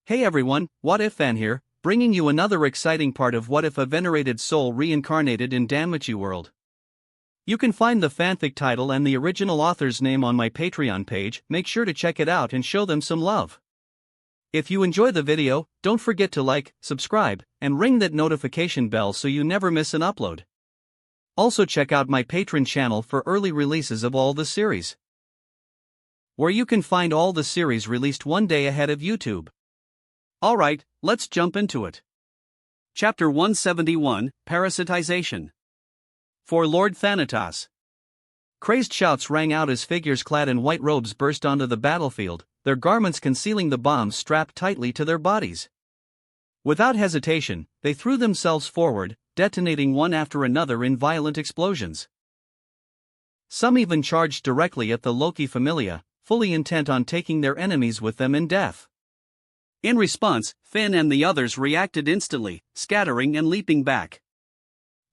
Hey everyone, What If Fan here, bringing you another exciting part of What If a Venerated Soul Reincarnated in Danmachi world. You can find the fanfic title and the original author's name on my Patreon page. Make sure to check it out and show them some love. If you enjoy the video, don't forget to like, subscribe, and ring that notification bell so you never miss an upload. Also check out my Patreon channel for early releases of all the series, where you can find all the series released one day ahead of YouTube. Alright, let's jump into it. Chapter 171, Parasitization. For Lord Thanatos. Crazed shouts rang out as figures clad in white robes burst onto the battlefield, their garments concealing the bombs strapped tightly to their bodies. Without hesitation, they threw themselves forward, detonating one after another in violent explosions. Some even charged directly at the Loki Familia, fully intent on taking their enemies with them in death. In response, Finn and the others reacted instantly, scattering and leaping back,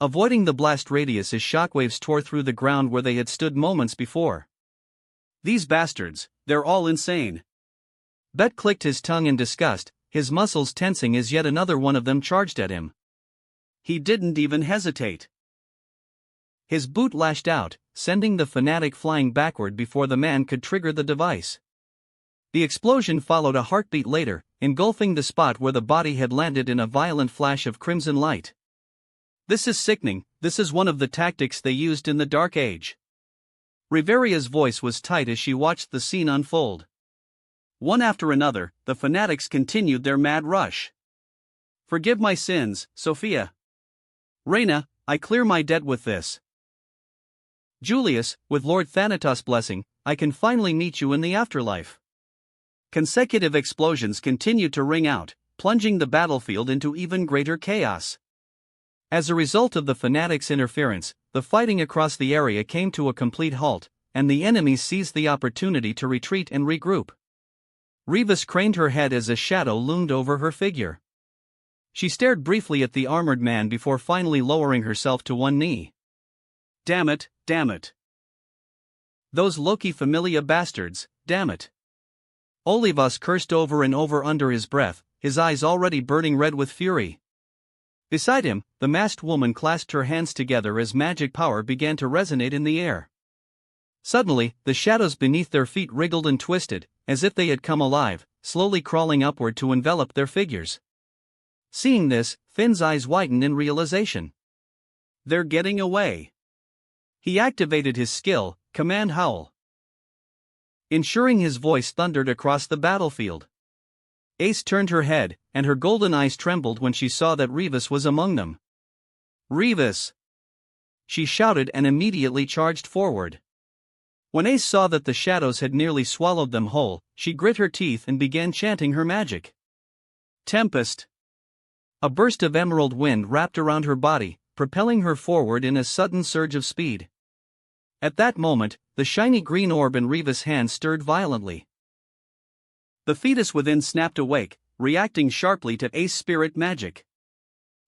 avoiding the blast radius as shockwaves tore through the ground where they had stood moments before. These bastards, they're all insane. Bet clicked his tongue in disgust, his muscles tensing as yet another one of them charged at him. He didn't even hesitate. His boot lashed out, sending the fanatic flying backward before the man could trigger the device. The explosion followed a heartbeat later, engulfing the spot where the body had landed in a violent flash of crimson light. This is sickening. This is one of the tactics they used in the Dark Age. Riveria's voice was tight as she watched the scene unfold. One after another, the fanatics continued their mad rush. Forgive my sins, Sophia. Reina, I clear my debt with this. Julius, with Lord Thanatos' blessing, I can finally meet you in the afterlife. Consecutive explosions continued to ring out, plunging the battlefield into even greater chaos. As a result of the fanatics' interference, the fighting across the area came to a complete halt, and the enemies seized the opportunity to retreat and regroup. Rivas craned her head as a shadow loomed over her figure. She stared briefly at the armored man before finally lowering herself to one knee. Damn it, damn it. Those Loki Familia bastards, damn it. Olivas cursed over and over under his breath, his eyes already burning red with fury. Beside him, the masked woman clasped her hands together as magic power began to resonate in the air. Suddenly, the shadows beneath their feet wriggled and twisted, as if they had come alive, slowly crawling upward to envelop their figures. Seeing this, Finn's eyes widened in realization. They're getting away. He activated his skill, Command Howl, ensuring his voice thundered across the battlefield. Ace turned her head, and her golden eyes trembled when she saw that Rivas was among them. Rivas! She shouted and immediately charged forward. When Ace saw that the shadows had nearly swallowed them whole, she grit her teeth and began chanting her magic. Tempest! A burst of emerald wind wrapped around her body, propelling her forward in a sudden surge of speed. At that moment, the shiny green orb in Rivas' hand stirred violently. The fetus within snapped awake, reacting sharply to Ace's spirit magic.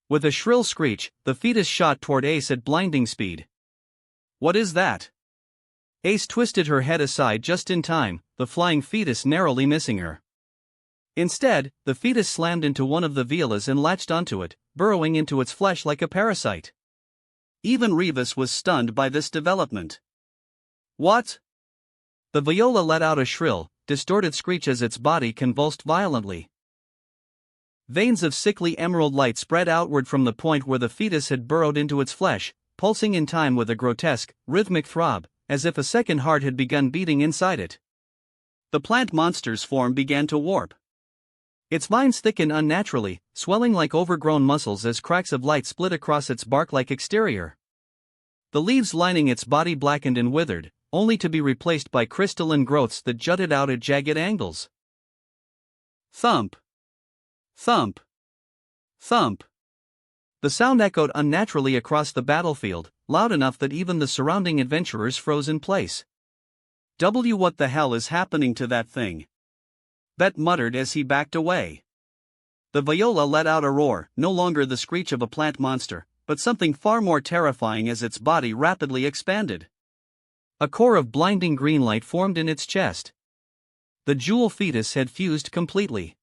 With a shrill screech, the fetus shot toward Ace at blinding speed. What is that? Ace twisted her head aside just in time, the flying fetus narrowly missing her. Instead, the fetus slammed into one of the violas and latched onto it, burrowing into its flesh like a parasite. Even Rivas was stunned by this development. What? The viola let out a shrill, distorted screech as its body convulsed violently. Veins of sickly emerald light spread outward from the point where the fetus had burrowed into its flesh, pulsing in time with a grotesque, rhythmic throb, as if a second heart had begun beating inside it. The plant monster's form began to warp. Its vines thickened unnaturally, swelling like overgrown muscles as cracks of light split across its bark-like exterior. The leaves lining its body blackened and withered, only to be replaced by crystalline growths that jutted out at jagged angles. Thump! Thump! Thump! The sound echoed unnaturally across the battlefield, loud enough that even the surrounding adventurers froze in place. What the hell is happening to that thing? Bet muttered as he backed away. The viola let out a roar, no longer the screech of a plant monster, but something far more terrifying as its body rapidly expanded. A core of blinding green light formed in its chest. The jewel fetus had fused completely.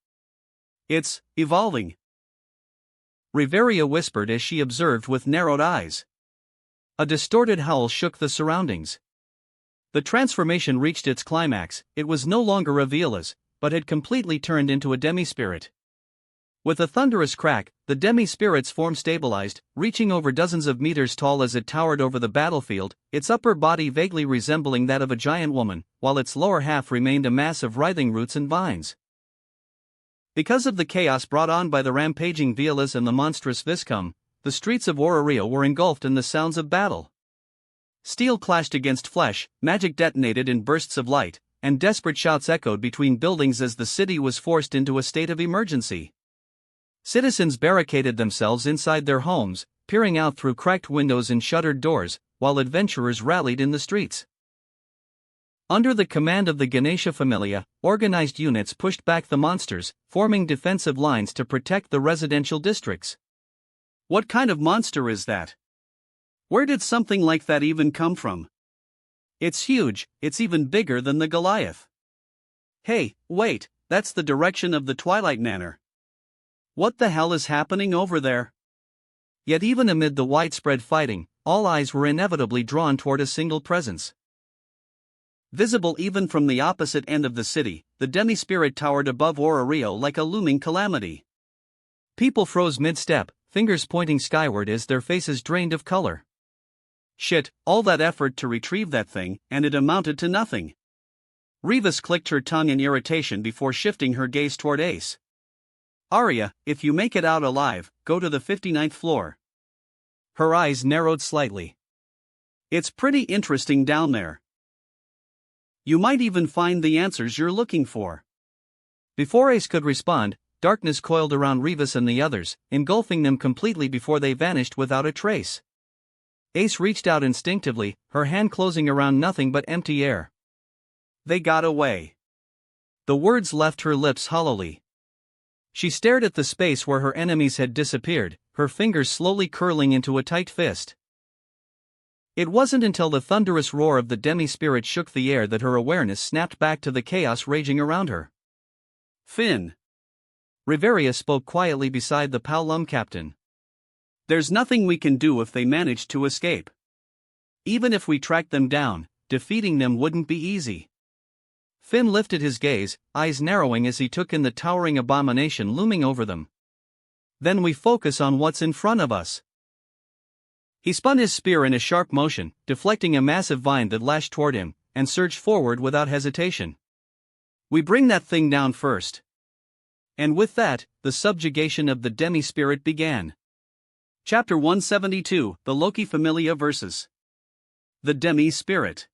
It's evolving, Riveria whispered as she observed with narrowed eyes. A distorted howl shook the surroundings. The transformation reached its climax. It was no longer a Velas, but had completely turned into a demi-spirit. With a thunderous crack, the demi-spirit's form stabilized, reaching over dozens of meters tall as it towered over the battlefield, its upper body vaguely resembling that of a giant woman, while its lower half remained a mass of writhing roots and vines. Because of the chaos brought on by the rampaging Velas and the monstrous Viscum, the streets of Orario were engulfed in the sounds of battle. Steel clashed against flesh, magic detonated in bursts of light, and desperate shouts echoed between buildings as the city was forced into a state of emergency. Citizens barricaded themselves inside their homes, peering out through cracked windows and shuttered doors, while adventurers rallied in the streets. Under the command of the Ganesha Familia, organized units pushed back the monsters, forming defensive lines to protect the residential districts. What kind of monster is that? Where did something like that even come from? It's huge, it's even bigger than the Goliath. Hey, wait, that's the direction of the Twilight Manor. What the hell is happening over there? Yet even amid the widespread fighting, all eyes were inevitably drawn toward a single presence. Visible even from the opposite end of the city, the demi-spirit towered above Orario like a looming calamity. People froze mid-step, fingers pointing skyward as their faces drained of color. Shit, all that effort to retrieve that thing, and it amounted to nothing. Rivas clicked her tongue in irritation before shifting her gaze toward Ace. Arya, if you make it out alive, go to the 59th floor. Her eyes narrowed slightly. It's pretty interesting down there. You might even find the answers you're looking for. Before Ace could respond, darkness coiled around Rivas and the others, engulfing them completely before they vanished without a trace. Ace reached out instinctively, her hand closing around nothing but empty air. They got away. The words left her lips hollowly. She stared at the space where her enemies had disappeared, her fingers slowly curling into a tight fist. It wasn't until the thunderous roar of the demi-spirit shook the air that her awareness snapped back to the chaos raging around her. Finn. Riveria spoke quietly beside the Paolum captain. There's nothing we can do if they manage to escape. Even if we track them down, defeating them wouldn't be easy. Finn lifted his gaze, eyes narrowing as he took in the towering abomination looming over them. Then we focus on what's in front of us. He spun his spear in a sharp motion, deflecting a massive vine that lashed toward him, and surged forward without hesitation. We bring that thing down first. And with that, the subjugation of the demi-spirit began. Chapter 172, The Loki Familia vs. the Demi-Spirit.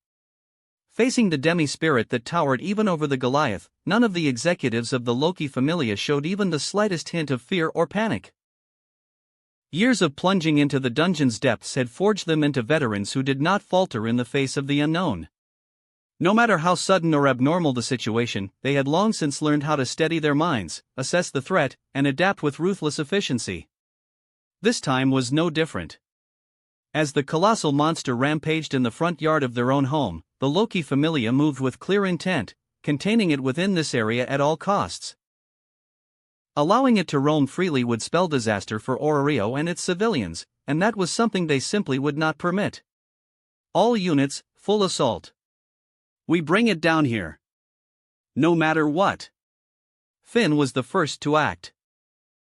Facing the demi-spirit that towered even over the Goliath, none of the executives of the Loki Familia showed even the slightest hint of fear or panic. Years of plunging into the dungeon's depths had forged them into veterans who did not falter in the face of the unknown. No matter how sudden or abnormal the situation, they had long since learned how to steady their minds, assess the threat, and adapt with ruthless efficiency. This time was no different. As the colossal monster rampaged in the front yard of their own home, the Loki Familia moved with clear intent, containing it within this area at all costs. Allowing it to roam freely would spell disaster for Orario and its civilians, and that was something they simply would not permit. All units, full assault. We bring it down here. No matter what. Finn was the first to act.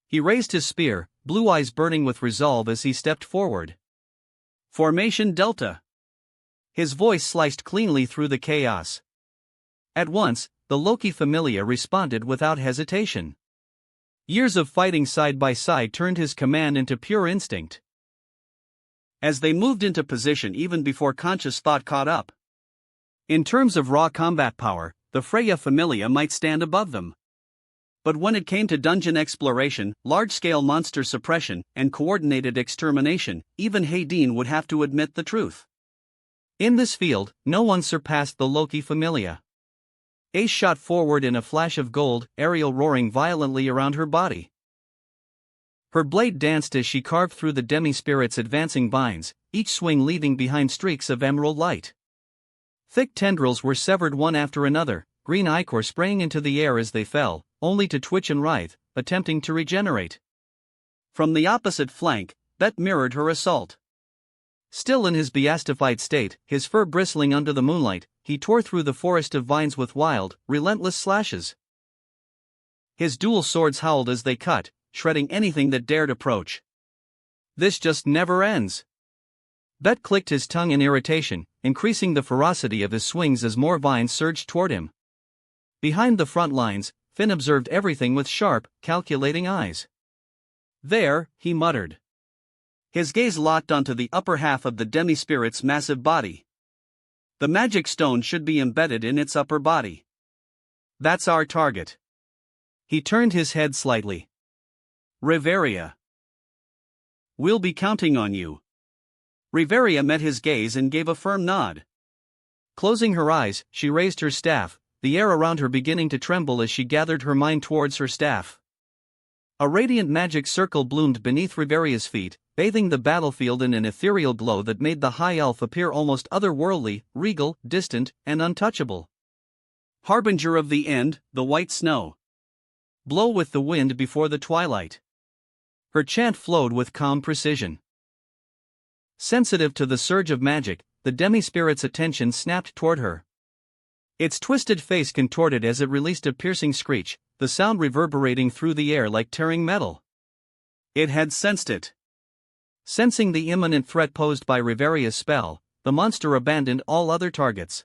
He raised his spear, blue eyes burning with resolve as he stepped forward. Formation Delta. His voice sliced cleanly through the chaos. At once, the Loki Familia responded without hesitation. Years of fighting side by side turned his command into pure instinct. As they moved into position even before conscious thought caught up. In terms of raw combat power, the Freya Familia might stand above them. But when it came to dungeon exploration, large-scale monster suppression, and coordinated extermination, even Hayden would have to admit the truth. In this field, no one surpassed the Loki Familia. Ace shot forward in a flash of gold, Ariel roaring violently around her body. Her blade danced as she carved through the demi-spirit's advancing vines, each swing leaving behind streaks of emerald light. Thick tendrils were severed one after another, green ichor spraying into the air as they fell, only to twitch and writhe, attempting to regenerate. From the opposite flank, Bet mirrored her assault. Still in his beastified state, his fur bristling under the moonlight, he tore through the forest of vines with wild, relentless slashes. His dual swords howled as they cut, shredding anything that dared approach. This just never ends. Bet clicked his tongue in irritation, increasing the ferocity of his swings as more vines surged toward him. Behind the front lines, Finn observed everything with sharp, calculating eyes. There, he muttered. His gaze locked onto the upper half of the demi-spirit's massive body. The magic stone should be embedded in its upper body. That's our target. He turned his head slightly. Riveria. We'll be counting on you. Riveria met his gaze and gave a firm nod. Closing her eyes, she raised her staff, the air around her beginning to tremble as she gathered her mind towards her staff. A radiant magic circle bloomed beneath Riveria's feet, bathing the battlefield in an ethereal glow that made the high elf appear almost otherworldly, regal, distant, and untouchable. Harbinger of the end, the white snow. Blow with the wind before the twilight. Her chant flowed with calm precision. Sensitive to the surge of magic, the demi-spirit's attention snapped toward her. Its twisted face contorted as it released a piercing screech, the sound reverberating through the air like tearing metal. It had sensed it. Sensing the imminent threat posed by Riveria's spell, the monster abandoned all other targets.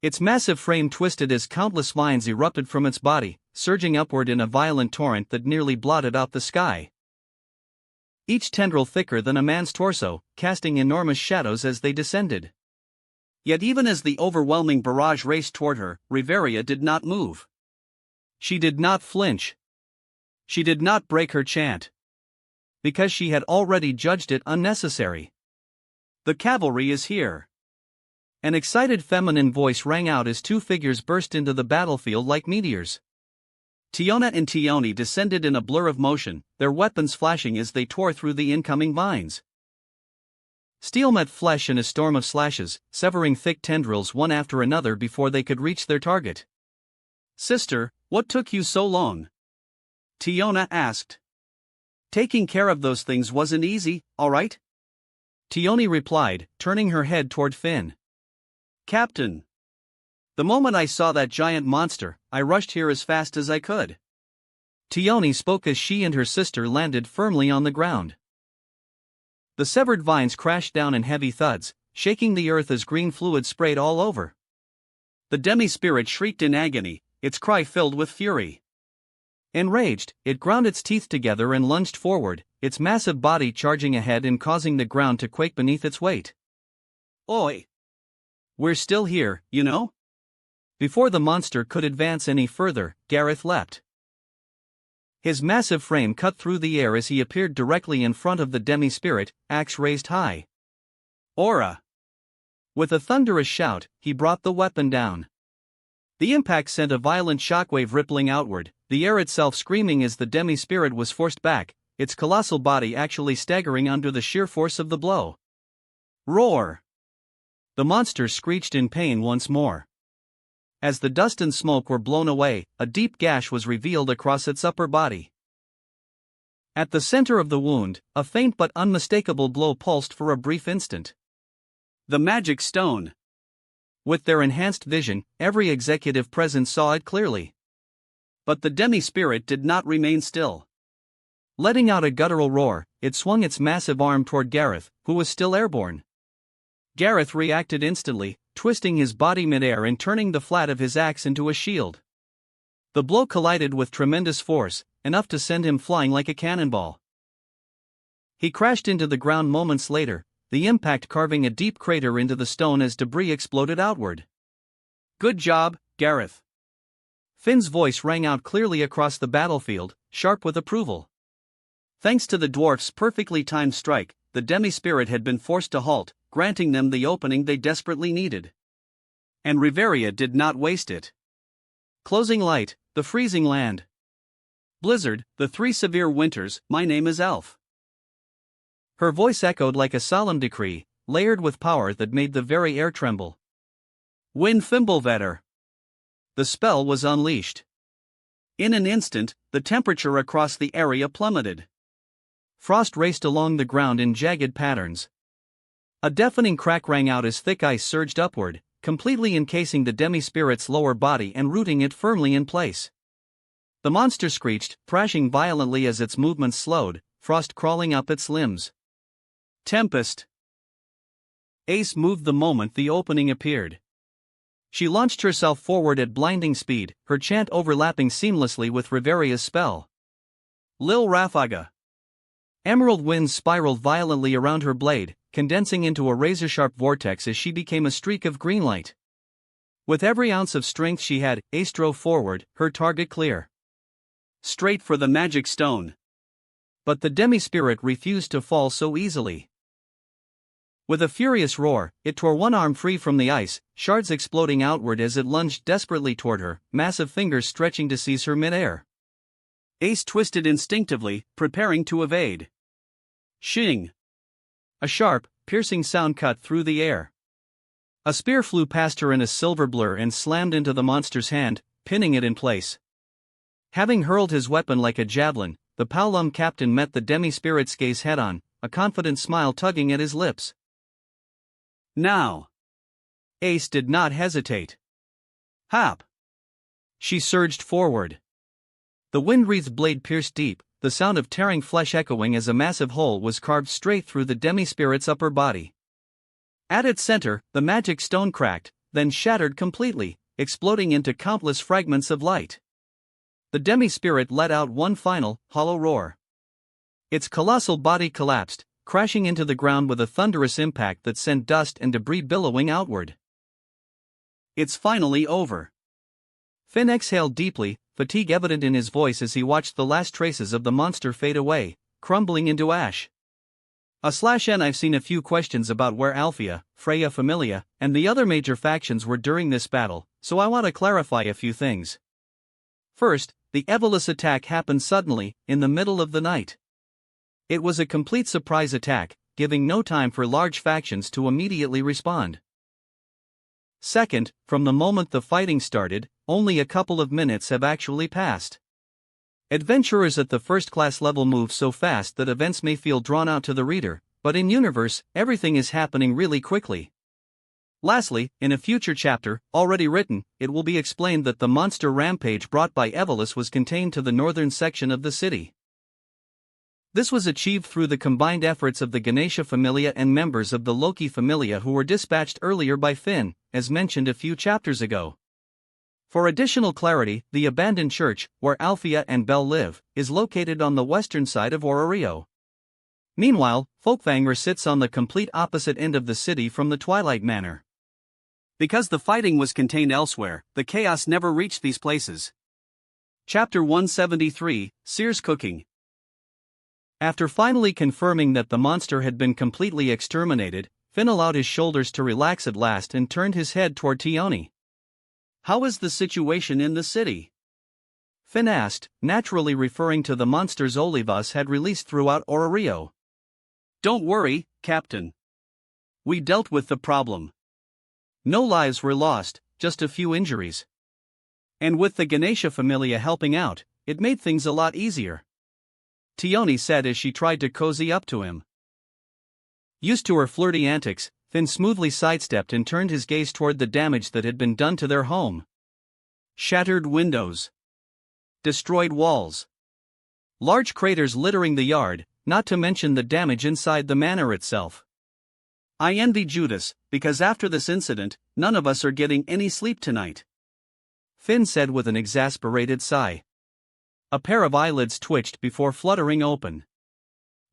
Its massive frame twisted as countless vines erupted from its body, surging upward in a violent torrent that nearly blotted out the sky. Each tendril thicker than a man's torso, casting enormous shadows as they descended. Yet even as the overwhelming barrage raced toward her, Riveria did not move. She did not flinch. She did not break her chant. Because she had already judged it unnecessary. The cavalry is here. An excited feminine voice rang out as two figures burst into the battlefield like meteors. Tiona and Tioni descended in a blur of motion, their weapons flashing as they tore through the incoming vines. Steel met flesh in a storm of slashes, severing thick tendrils one after another before they could reach their target. "Sister, what took you so long?" Tiona asked. "Taking care of those things wasn't easy, alright?" Tioni replied, turning her head toward Finn. "Captain. The moment I saw that giant monster, I rushed here as fast as I could." Tioni spoke as she and her sister landed firmly on the ground. The severed vines crashed down in heavy thuds, shaking the earth as green fluid sprayed all over. The demi-spirit shrieked in agony, its cry filled with fury. Enraged, it ground its teeth together and lunged forward, its massive body charging ahead and causing the ground to quake beneath its weight. "Oi! We're still here, you know?" Before the monster could advance any further, Gareth leapt. His massive frame cut through the air as he appeared directly in front of the demi-spirit, axe raised high. "Aura!" With a thunderous shout, he brought the weapon down. The impact sent a violent shockwave rippling outward, the air itself screaming as the demi-spirit was forced back, its colossal body actually staggering under the sheer force of the blow. Roar! The monster screeched in pain once more. As the dust and smoke were blown away, a deep gash was revealed across its upper body. At the center of the wound, a faint but unmistakable glow pulsed for a brief instant. The magic stone. With their enhanced vision, every executive present saw it clearly. But the demi-spirit did not remain still. Letting out a guttural roar, it swung its massive arm toward Gareth, who was still airborne. Gareth reacted instantly, twisting his body midair and turning the flat of his axe into a shield. The blow collided with tremendous force, enough to send him flying like a cannonball. He crashed into the ground moments later, the impact carving a deep crater into the stone as debris exploded outward. "Good job, Gareth." Finn's voice rang out clearly across the battlefield, sharp with approval. Thanks to the dwarf's perfectly timed strike, the demi-spirit had been forced to halt, granting them the opening they desperately needed. And Riveria did not waste it. Closing light, the freezing land. Blizzard, the 3 severe winters, my name is Elf. Her voice echoed like a solemn decree, layered with power that made the very air tremble. Win Fimbulvetter. The spell was unleashed. In an instant, the temperature across the area plummeted. Frost raced along the ground in jagged patterns. A deafening crack rang out as thick ice surged upward, completely encasing the demi-spirit's lower body and rooting it firmly in place. The monster screeched, thrashing violently as its movements slowed, frost crawling up its limbs. Tempest. Ace moved the moment the opening appeared. She launched herself forward at blinding speed, her chant overlapping seamlessly with Riveria's spell. Lil Rafaga. Emerald winds spiraled violently around her blade, condensing into a razor-sharp vortex as she became a streak of green light. With every ounce of strength she had, Ace drove forward, her target clear. Straight for the magic stone. But the demi-spirit refused to fall so easily. With a furious roar, it tore one arm free from the ice, shards exploding outward as it lunged desperately toward her, massive fingers stretching to seize her midair. Ace twisted instinctively, preparing to evade. Shing! A sharp, piercing sound cut through the air. A spear flew past her in a silver blur and slammed into the monster's hand, pinning it in place. Having hurled his weapon like a javelin, the Paolum captain met the demi-spirit's gaze head-on, a confident smile tugging at his lips. Now! Ace did not hesitate. Hap! She surged forward. The wind-wreathed blade pierced deep, the sound of tearing flesh echoing as a massive hole was carved straight through the demi-spirit's upper body. At its center, the magic stone cracked, then shattered completely, exploding into countless fragments of light. The demi-spirit let out one final, hollow roar. Its colossal body collapsed, crashing into the ground with a thunderous impact that sent dust and debris billowing outward. It's finally over. Finn exhaled deeply, fatigue evident in his voice as he watched the last traces of the monster fade away, crumbling into ash. /N I've seen a few questions about where Althea, Freya Familia, and the other major factions were during this battle, so I want to clarify a few things. First, the Evolus attack happened suddenly, in the middle of the night. It was a complete surprise attack, giving no time for large factions to immediately respond. Second, from the moment the fighting started, only a couple of minutes have actually passed. Adventurers at the first-class level move so fast that events may feel drawn out to the reader, but in universe, everything is happening really quickly. Lastly, in a future chapter, already written, it will be explained that the monster rampage brought by Evolus was contained to the northern section of the city. This was achieved through the combined efforts of the Ganesha Familia and members of the Loki Familia who were dispatched earlier by Finn, as mentioned a few chapters ago. For additional clarity, the abandoned church, where Althea and Belle live, is located on the western side of Ororio. Meanwhile, Folkvanger sits on the complete opposite end of the city from the Twilight Manor. Because the fighting was contained elsewhere, the chaos never reached these places. Chapter 173, Seer's Cooking. After finally confirming that the monster had been completely exterminated, Finn allowed his shoulders to relax at last and turned his head toward Tioni. How is the situation in the city? Finn asked, naturally referring to the monsters Olivas had released throughout Ororio. Don't worry, Captain. We dealt with the problem. No lives were lost, just a few injuries. And with the Ganesha Familia helping out, it made things a lot easier. Tioni said as she tried to cozy up to him. Used to her flirty antics, Finn smoothly sidestepped and turned his gaze toward the damage that had been done to their home. Shattered windows. Destroyed walls. Large craters littering the yard, not to mention the damage inside the manor itself. I envy Judas, because after this incident, none of us are getting any sleep tonight. Finn said with an exasperated sigh. A pair of eyelids twitched before fluttering open.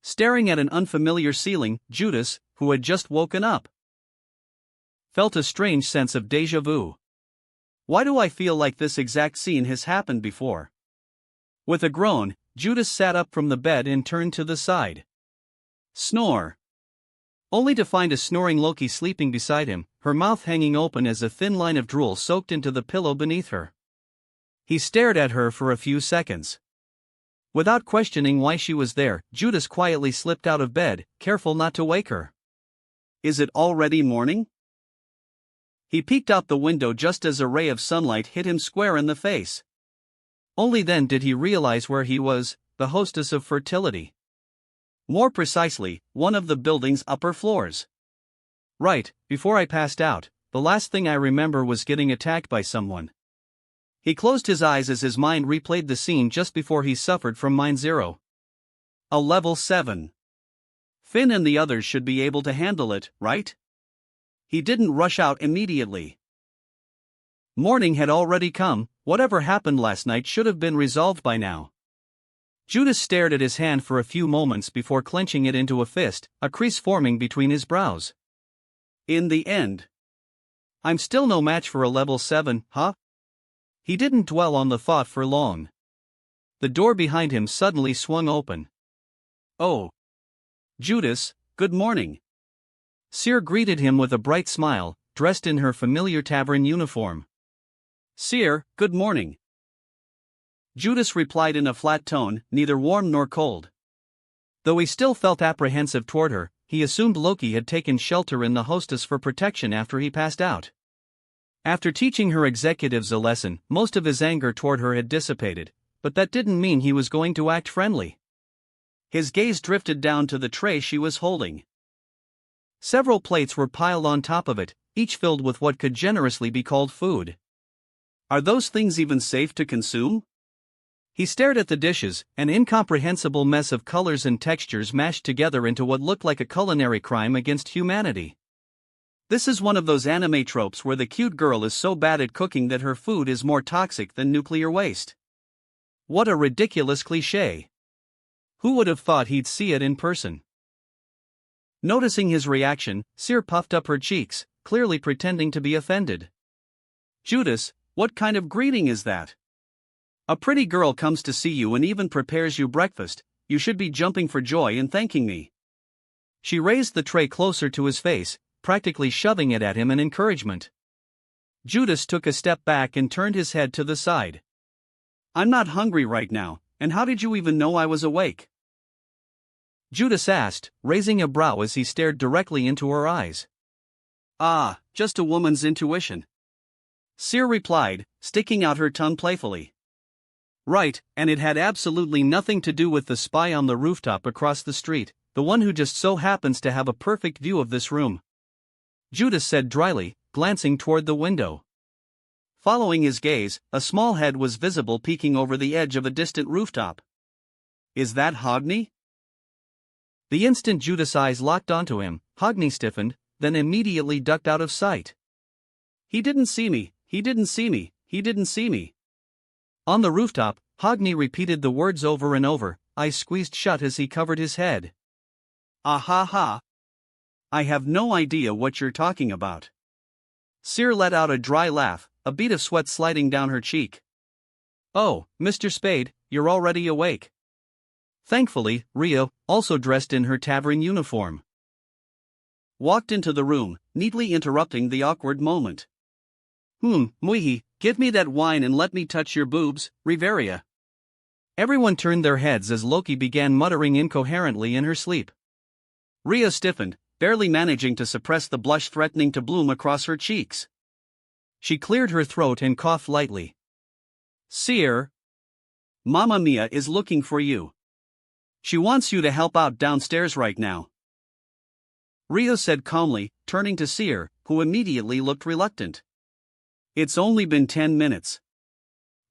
Staring at an unfamiliar ceiling, Judas, who had just woken up, felt a strange sense of déjà vu. Why do I feel like this exact scene has happened before? With a groan, Judas sat up from the bed and turned to the side. Snore. Only to find a snoring Loki sleeping beside him, her mouth hanging open as a thin line of drool soaked into the pillow beneath her. He stared at her for a few seconds. Without questioning why she was there, Judas quietly slipped out of bed, careful not to wake her. Is it already morning? He peeked out the window just as a ray of sunlight hit him square in the face. Only then did he realize where he was, the hostess of fertility. More precisely, one of the building's upper floors. Right, before I passed out, the last thing I remember was getting attacked by someone. He closed his eyes as his mind replayed the scene just before he suffered from Mind Zero. A level 7. Finn and the others should be able to handle it, right? He didn't rush out immediately. Morning had already come. Whatever happened last night should have been resolved by now. Judas stared at his hand for a few moments before clenching it into a fist, a crease forming between his brows. In the end, I'm still no match for a level 7, huh? He didn't dwell on the thought for long. The door behind him suddenly swung open. Oh. Judas, good morning. Cyr greeted him with a bright smile, dressed in her familiar tavern uniform. Cyr, good morning. Judas replied in a flat tone, neither warm nor cold. Though he still felt apprehensive toward her, he assumed Loki had taken shelter in the hostess for protection after he passed out. After teaching her executives a lesson, most of his anger toward her had dissipated, but that didn't mean he was going to act friendly. His gaze drifted down to the tray she was holding. Several plates were piled on top of it, each filled with what could generously be called food. Are those things even safe to consume? He stared at the dishes, an incomprehensible mess of colors and textures mashed together into what looked like a culinary crime against humanity. This is one of those anime tropes where the cute girl is so bad at cooking that her food is more toxic than nuclear waste. What a ridiculous cliché. Who would have thought he'd see it in person? Noticing his reaction, Cyr puffed up her cheeks, clearly pretending to be offended. Judas, what kind of greeting is that? A pretty girl comes to see you and even prepares you breakfast. You should be jumping for joy and thanking me. She raised the tray closer to his face, practically shoving it at him in encouragement. Judas took a step back and turned his head to the side. I'm not hungry right now, and how did you even know I was awake? Judas asked, raising a brow as he stared directly into her eyes. Ah, just a woman's intuition. Cyr replied, sticking out her tongue playfully. Right, and it had absolutely nothing to do with the spy on the rooftop across the street, the one who just so happens to have a perfect view of this room. Judas said dryly, glancing toward the window. Following his gaze, a small head was visible peeking over the edge of a distant rooftop. Is that Hogni? The instant Judas' eyes locked onto him, Hogni stiffened, then immediately ducked out of sight. He didn't see me, he didn't see me, he didn't see me. On the rooftop, Hogni repeated the words over and over, eyes squeezed shut as he covered his head. Ah ha ha. I have no idea what you're talking about. Cyr let out a dry laugh, a bead of sweat sliding down her cheek. Oh, Mr. Spade, you're already awake. Thankfully, Rio, also dressed in her tavern uniform, walked into the room, neatly interrupting the awkward moment. Muihi, give me that wine and let me touch your boobs, Riveria. Everyone turned their heads as Loki began muttering incoherently in her sleep. Rio stiffened, barely managing to suppress the blush threatening to bloom across her cheeks. She cleared her throat and coughed lightly. Cyr, Mamma Mia is looking for you. She wants you to help out downstairs right now. Rio said calmly, turning to Cyr, who immediately looked reluctant. It's only been 10 minutes.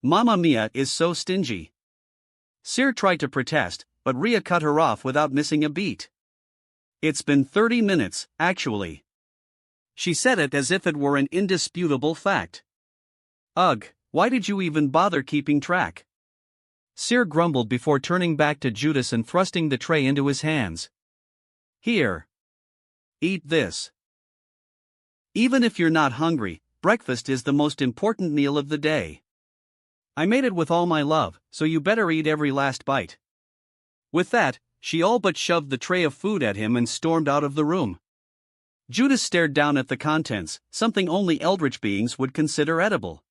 Mamma Mia is so stingy. Cyr tried to protest, but Rio cut her off without missing a beat. It's been 30 minutes, actually. She said it as if it were an indisputable fact. Ugh, why did you even bother keeping track? Cyr grumbled before turning back to Judas and thrusting the tray into his hands. Here. Eat this. Even if you're not hungry, breakfast is the most important meal of the day. I made it with all my love, so you better eat every last bite. With that, she all but shoved the tray of food at him and stormed out of the room. Judas stared down at the contents, something only eldritch beings would consider edible.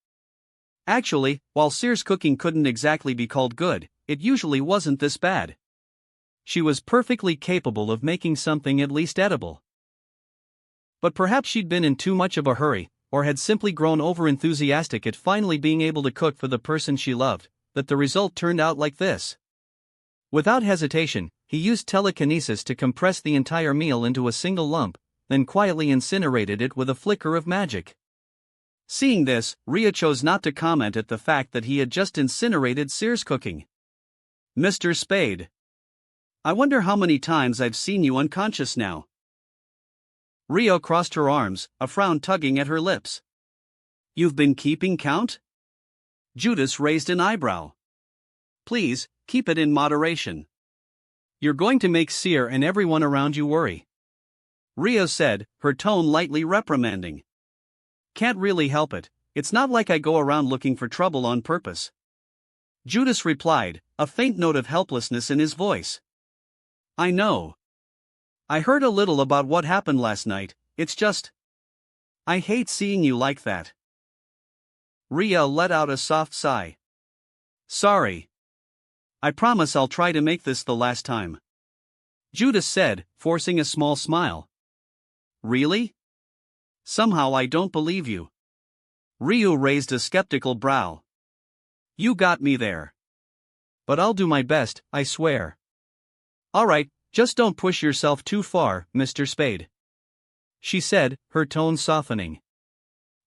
Actually, while Cyr's cooking couldn't exactly be called good, it usually wasn't this bad. She was perfectly capable of making something at least edible. But perhaps she'd been in too much of a hurry, or had simply grown over-enthusiastic at finally being able to cook for the person she loved, that the result turned out like this. Without hesitation, he used telekinesis to compress the entire meal into a single lump, then quietly incinerated it with a flicker of magic. Seeing this, Ria chose not to comment at the fact that he had just incinerated Sear's cooking. Mr. Spade. I wonder how many times I've seen you unconscious now. Rio crossed her arms, a frown tugging at her lips. You've been keeping count? Judas raised an eyebrow. Please, keep it in moderation. You're going to make Sear and everyone around you worry. Rio said, her tone lightly reprimanding. Can't really help it, it's not like I go around looking for trouble on purpose. Judas replied, a faint note of helplessness in his voice. I know. I heard a little about what happened last night, it's just. I hate seeing you like that. Ria let out a soft sigh. Sorry. I promise I'll try to make this the last time. Judas said, forcing a small smile. Really? Somehow I don't believe you. Ryu raised a skeptical brow. You got me there. But I'll do my best, I swear. Alright, just don't push yourself too far, Mr. Spade. She said, her tone softening.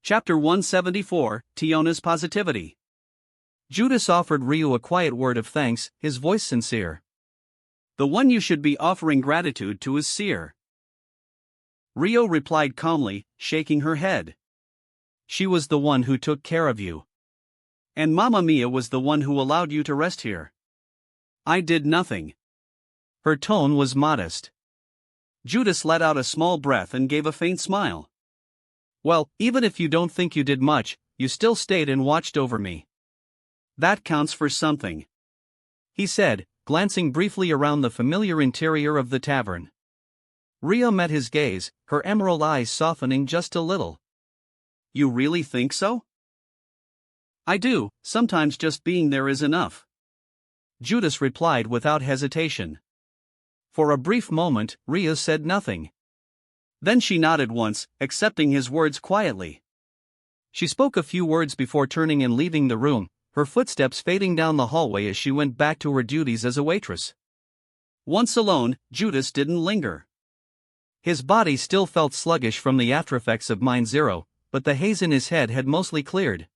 Chapter 174, Tiona's Positivity. Judas offered Ryu a quiet word of thanks, his voice sincere. The one you should be offering gratitude to is Seer. Rio replied calmly, shaking her head. She was the one who took care of you. And Mamma Mia was the one who allowed you to rest here. I did nothing. Her tone was modest. Judas let out a small breath and gave a faint smile. Well, even if you don't think you did much, you still stayed and watched over me. That counts for something. He said, glancing briefly around the familiar interior of the tavern. Ria met his gaze, her emerald eyes softening just a little. You really think so? I do, sometimes just being there is enough. Judas replied without hesitation. For a brief moment, Ria said nothing. Then she nodded once, accepting his words quietly. She spoke a few words before turning and leaving the room, her footsteps fading down the hallway as she went back to her duties as a waitress. Once alone, Judas didn't linger. His body still felt sluggish from the aftereffects of Mind Zero, but the haze in his head had mostly cleared.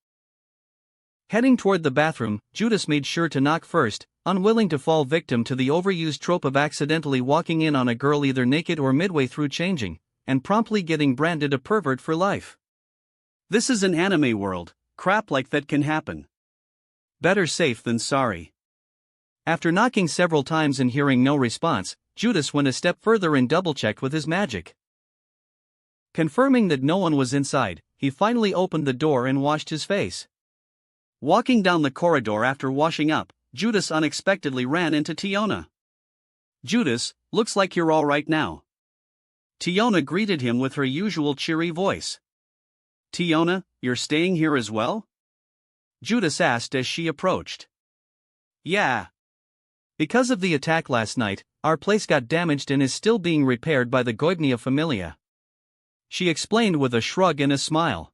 Heading toward the bathroom, Judas made sure to knock first, unwilling to fall victim to the overused trope of accidentally walking in on a girl either naked or midway through changing, and promptly getting branded a pervert for life. This is an anime world, crap like that can happen. Better safe than sorry. After knocking several times and hearing no response, Judas went a step further and double-checked with his magic. Confirming that no one was inside, he finally opened the door and washed his face. Walking down the corridor after washing up, Judas unexpectedly ran into Tiona. Judas, looks like you're all right now. Tiona greeted him with her usual cheery voice. Tiona, you're staying here as well? Judas asked as she approached. Yeah. Because of the attack last night, our place got damaged and is still being repaired by the Goibnia Familia. She explained with a shrug and a smile.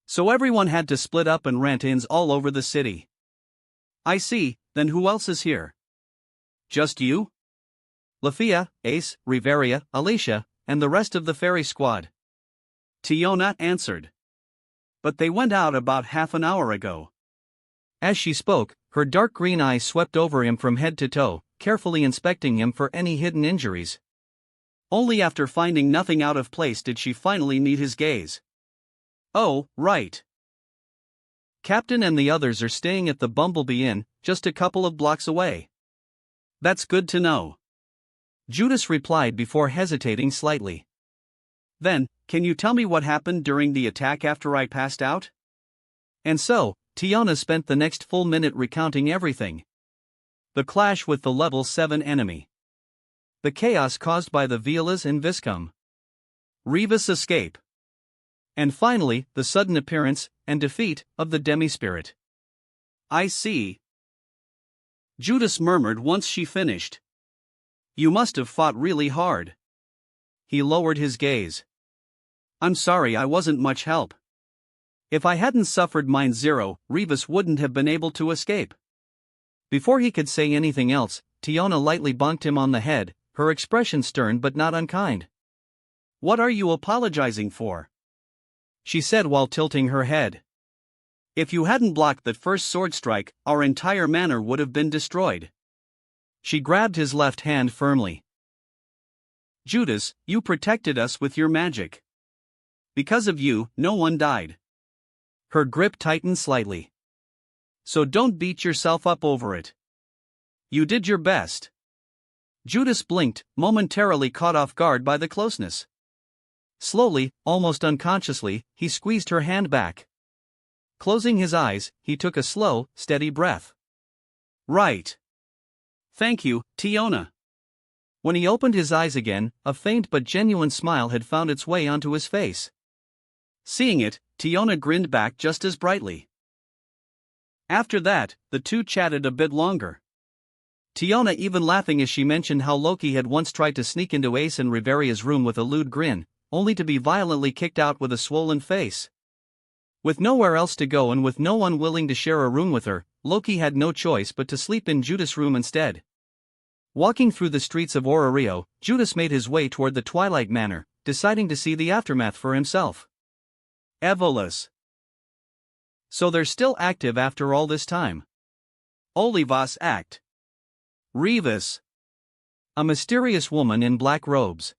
So everyone had to split up and rent inns all over the city. I see, then who else is here? Just you? Lafia, Ace, Riveria, Alicia, and the rest of the ferry squad. Tiona answered. But they went out about half an hour ago. As she spoke, her dark green eyes swept over him from head to toe, carefully inspecting him for any hidden injuries. Only after finding nothing out of place did she finally meet his gaze. Oh, right. Captain and the others are staying at the Bumblebee Inn, just a couple of blocks away. That's good to know. Judas replied before hesitating slightly. Then, can you tell me what happened during the attack after I passed out? And so, Tiona spent the next full minute recounting everything. The clash with the level 7 enemy. The chaos caused by the Violas and Viscom. Reva's escape. And finally, the sudden appearance and defeat of the demi-spirit. I see. Judas murmured once she finished. You must have fought really hard. He lowered his gaze. I'm sorry I wasn't much help. If I hadn't suffered mind zero, Revis wouldn't have been able to escape. Before he could say anything else, Tiona lightly bonked him on the head, her expression stern but not unkind. What are you apologizing for? She said while tilting her head. If you hadn't blocked that first sword strike, our entire manor would have been destroyed. She grabbed his left hand firmly. Judas, you protected us with your magic. Because of you, no one died. Her grip tightened slightly. So don't beat yourself up over it. You did your best. Judas blinked, momentarily caught off guard by the closeness. Slowly, almost unconsciously, he squeezed her hand back. Closing his eyes, he took a slow, steady breath. Right. Thank you, Tiona. When he opened his eyes again, a faint but genuine smile had found its way onto his face. Seeing it, Tiona grinned back just as brightly. After that, the two chatted a bit longer. Tiona even laughing as she mentioned how Loki had once tried to sneak into Ace and Riveria's room with a lewd grin, only to be violently kicked out with a swollen face. With nowhere else to go and with no one willing to share a room with her, Loki had no choice but to sleep in Judas' room instead. Walking through the streets of Orario, Judas made his way toward the Twilight Manor, deciding to see the aftermath for himself. Evolus. So they're still active after all this time. Olivas act. Revis. A mysterious woman in black robes.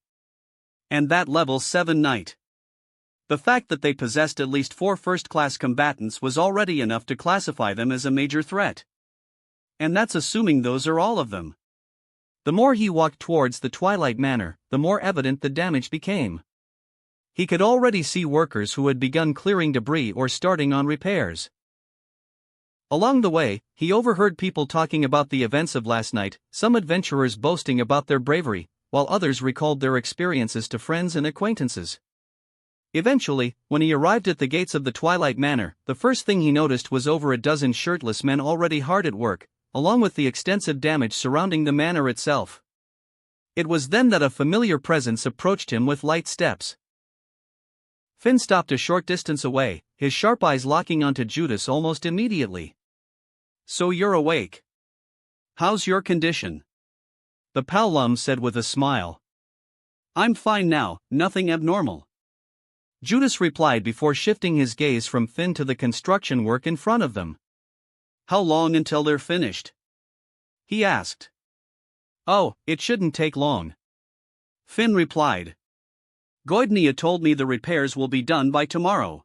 And that level 7 knight. The fact that they possessed at least 4 first-class combatants was already enough to classify them as a major threat. And that's assuming those are all of them. The more he walked towards the Twilight Manor, the more evident the damage became. He could already see workers who had begun clearing debris or starting on repairs. Along the way, he overheard people talking about the events of last night, some adventurers boasting about their bravery, while others recalled their experiences to friends and acquaintances. Eventually, when he arrived at the gates of the Twilight Manor, the first thing he noticed was over a dozen shirtless men already hard at work, along with the extensive damage surrounding the manor itself. It was then that a familiar presence approached him with light steps. Finn stopped a short distance away, his sharp eyes locking onto Judas almost immediately. So you're awake. How's your condition? The Paolum said with a smile. I'm fine now, nothing abnormal. Judas replied before shifting his gaze from Finn to the construction work in front of them. How long until they're finished? He asked. Oh, it shouldn't take long. Finn replied. Goidnia told me the repairs will be done by tomorrow.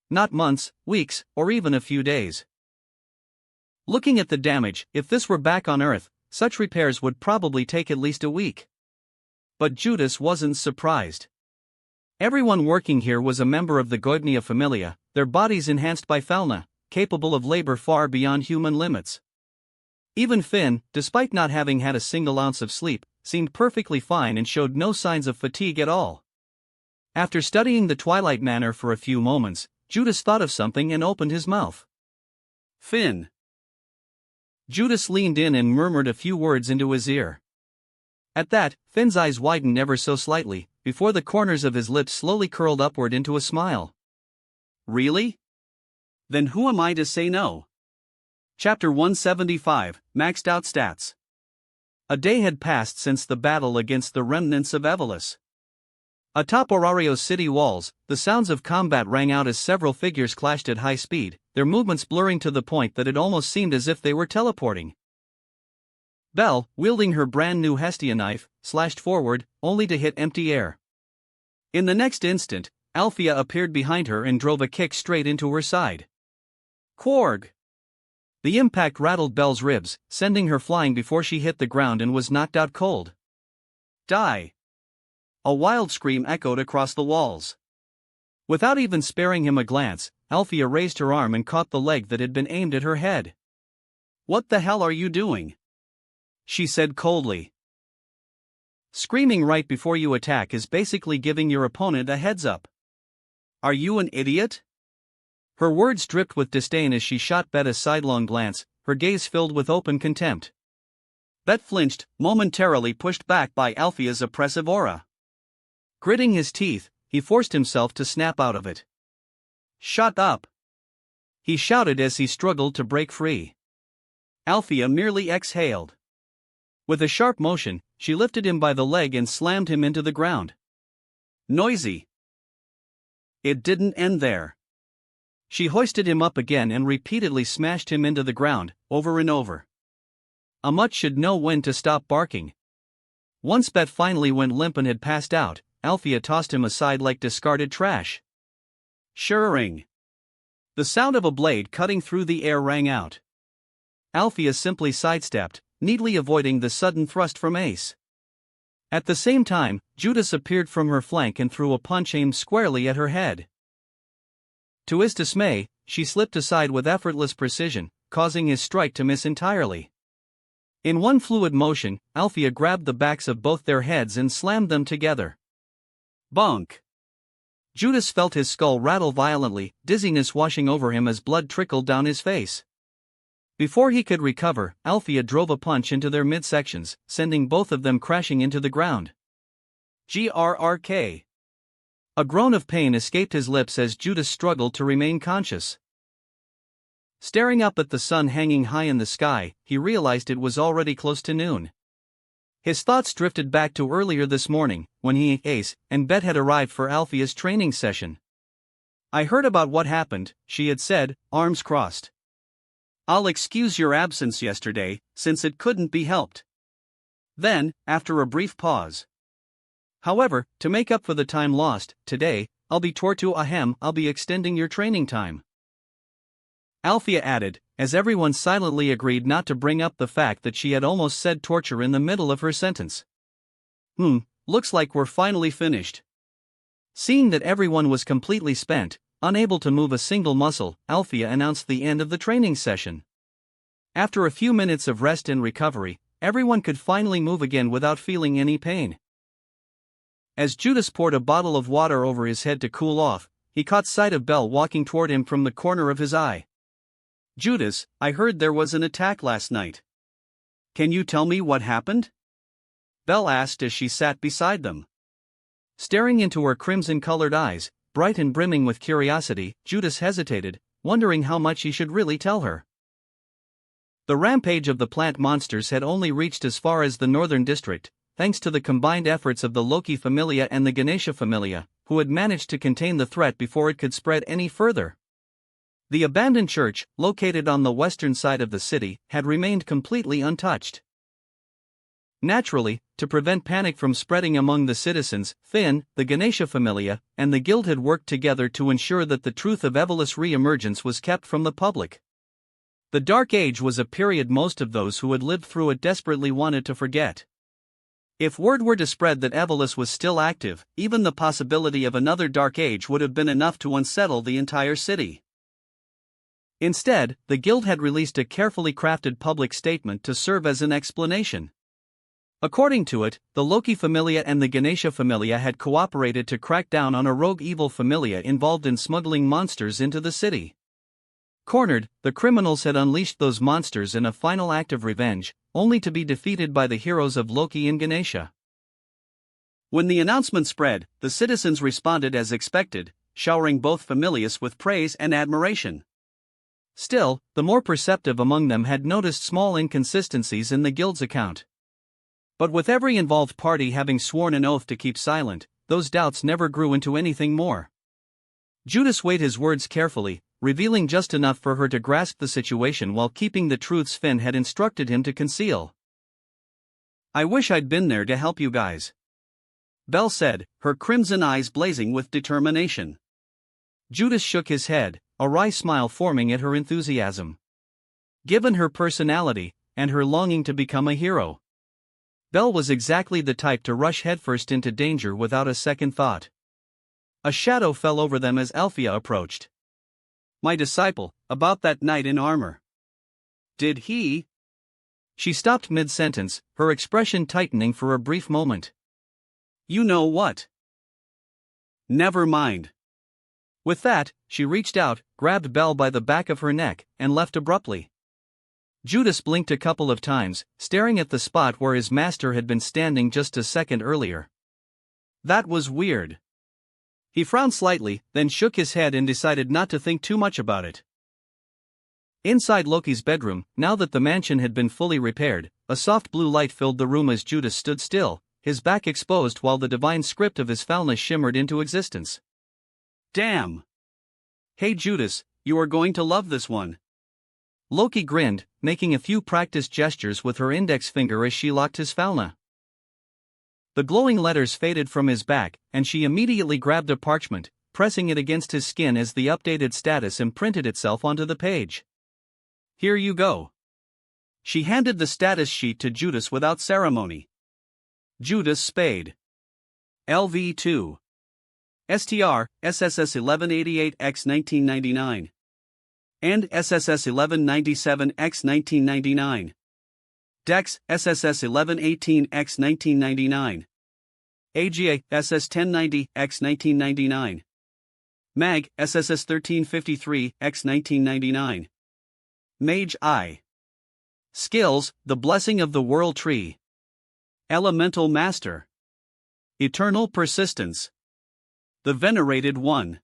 Not months, weeks, or even a few days. Looking at the damage, if this were back on Earth, such repairs would probably take at least a week. But Judas wasn't surprised. Everyone working here was a member of the Goidnia Familia, their bodies enhanced by Falna, capable of labor far beyond human limits. Even Finn, despite not having had a single ounce of sleep, seemed perfectly fine and showed no signs of fatigue at all. After studying the Twilight Manor for a few moments, Judas thought of something and opened his mouth. Finn. Judas leaned in and murmured a few words into his ear. At that, Finn's eyes widened ever so slightly, before the corners of his lips slowly curled upward into a smile. Really? Then who am I to say no? Chapter 175, Maxed Out Stats. A day had passed since the battle against the remnants of Evolus. Atop Orario's city walls, the sounds of combat rang out as several figures clashed at high speed, their movements blurring to the point that it almost seemed as if they were teleporting. Belle, wielding her brand new Hestia knife, slashed forward, only to hit empty air. In the next instant, Althea appeared behind her and drove a kick straight into her side. Quarg! The impact rattled Belle's ribs, sending her flying before she hit the ground and was knocked out cold. Die! A wild scream echoed across the walls. Without even sparing him a glance, Althea raised her arm and caught the leg that had been aimed at her head. What the hell are you doing? She said coldly. Screaming right before you attack is basically giving your opponent a heads up. Are you an idiot? Her words dripped with disdain as she shot Bet a sidelong glance, her gaze filled with open contempt. Bet flinched, momentarily pushed back by Althea's oppressive aura. Gritting his teeth, he forced himself to snap out of it. "Shut up!" he shouted as he struggled to break free. Althea merely exhaled. With a sharp motion, she lifted him by the leg and slammed him into the ground. Noisy. It didn't end there. She hoisted him up again and repeatedly smashed him into the ground, over and over. A mutt should know when to stop barking. Once Bet finally went limp and had passed out, Althea tossed him aside like discarded trash. Shirring. The sound of a blade cutting through the air rang out. Althea simply sidestepped, neatly avoiding the sudden thrust from Ace. At the same time, Judas appeared from her flank and threw a punch aimed squarely at her head. To his dismay, she slipped aside with effortless precision, causing his strike to miss entirely. In one fluid motion, Althea grabbed the backs of both their heads and slammed them together. Bonk! Judas felt his skull rattle violently, dizziness washing over him as blood trickled down his face. Before he could recover, Althea drove a punch into their midsections, sending both of them crashing into the ground. Grrk. A groan of pain escaped his lips as Judas struggled to remain conscious. Staring up at the sun hanging high in the sky, he realized it was already close to noon. His thoughts drifted back to earlier this morning, when he, Ace, and Bet had arrived for Althea's training session. "I heard about what happened," she had said, arms crossed. "I'll excuse your absence yesterday, since it couldn't be helped." Then, after a brief pause. "However, to make up for the time lost, today, I'll be I'll be extending your training time." Althea added, as everyone silently agreed not to bring up the fact that she had almost said torture in the middle of her sentence. Looks like we're finally finished." Seeing that everyone was completely spent, unable to move a single muscle, Althea announced the end of the training session. After a few minutes of rest and recovery, everyone could finally move again without feeling any pain. As Judas poured a bottle of water over his head to cool off, he caught sight of Belle walking toward him from the corner of his eye. "Judas, I heard there was an attack last night. Can you tell me what happened?" Belle asked as she sat beside them. Staring into her crimson-colored eyes, bright and brimming with curiosity, Judas hesitated, wondering how much he should really tell her. The rampage of the plant monsters had only reached as far as the northern district, thanks to the combined efforts of the Loki Familia and the Ganesha Familia, who had managed to contain the threat before it could spread any further. The abandoned church, located on the western side of the city, had remained completely untouched. Naturally, to prevent panic from spreading among the citizens, Finn, the Ganesha Familia, and the guild had worked together to ensure that the truth of Evolus' re-emergence was kept from the public. The Dark Age was a period most of those who had lived through it desperately wanted to forget. If word were to spread that Evolus was still active, even the possibility of another Dark Age would have been enough to unsettle the entire city. Instead, the guild had released a carefully crafted public statement to serve as an explanation. According to it, the Loki Familia and the Ganesha Familia had cooperated to crack down on a rogue evil familia involved in smuggling monsters into the city. Cornered, the criminals had unleashed those monsters in a final act of revenge, only to be defeated by the heroes of Loki and Ganesha. When the announcement spread, the citizens responded as expected, showering both familias with praise and admiration. Still, the more perceptive among them had noticed small inconsistencies in the guild's account. But with every involved party having sworn an oath to keep silent, those doubts never grew into anything more. Judas weighed his words carefully, revealing just enough for her to grasp the situation while keeping the truths Finn had instructed him to conceal. "I wish I'd been there to help you guys," Belle said, her crimson eyes blazing with determination. Judas shook his head, a wry smile forming at her enthusiasm. Given her personality, and her longing to become a hero, Belle was exactly the type to rush headfirst into danger without a second thought. A shadow fell over them as Althea approached. "My disciple, about that knight in armor. Did he?" She stopped mid-sentence, her expression tightening for a brief moment. "You know what? Never mind." With that, she reached out, grabbed Belle by the back of her neck, and left abruptly. Judas blinked a couple of times, staring at the spot where his master had been standing just a second earlier. That was weird. He frowned slightly, then shook his head and decided not to think too much about it. Inside Loki's bedroom, now that the mansion had been fully repaired, a soft blue light filled the room as Judas stood still, his back exposed while the divine script of his foulness shimmered into existence. Damn! Hey Judas, you are going to love this one. Loki grinned, making a few practiced gestures with her index finger as she locked his foulna. The glowing letters faded from his back, and she immediately grabbed a parchment, pressing it against his skin as the updated status imprinted itself onto the page. Here you go. She handed the status sheet to Judas without ceremony. Judas Spade. LV2. STR, SSS 1188X 1999. And SSS 1197X 1999. Dex, SSS 1118X 1999. AGA, SS 1090X 1999. MAG, SSS 1353X 1999. Mage I. Skills, The Blessing of the World Tree. Elemental Master. Eternal Persistence. The Venerated One.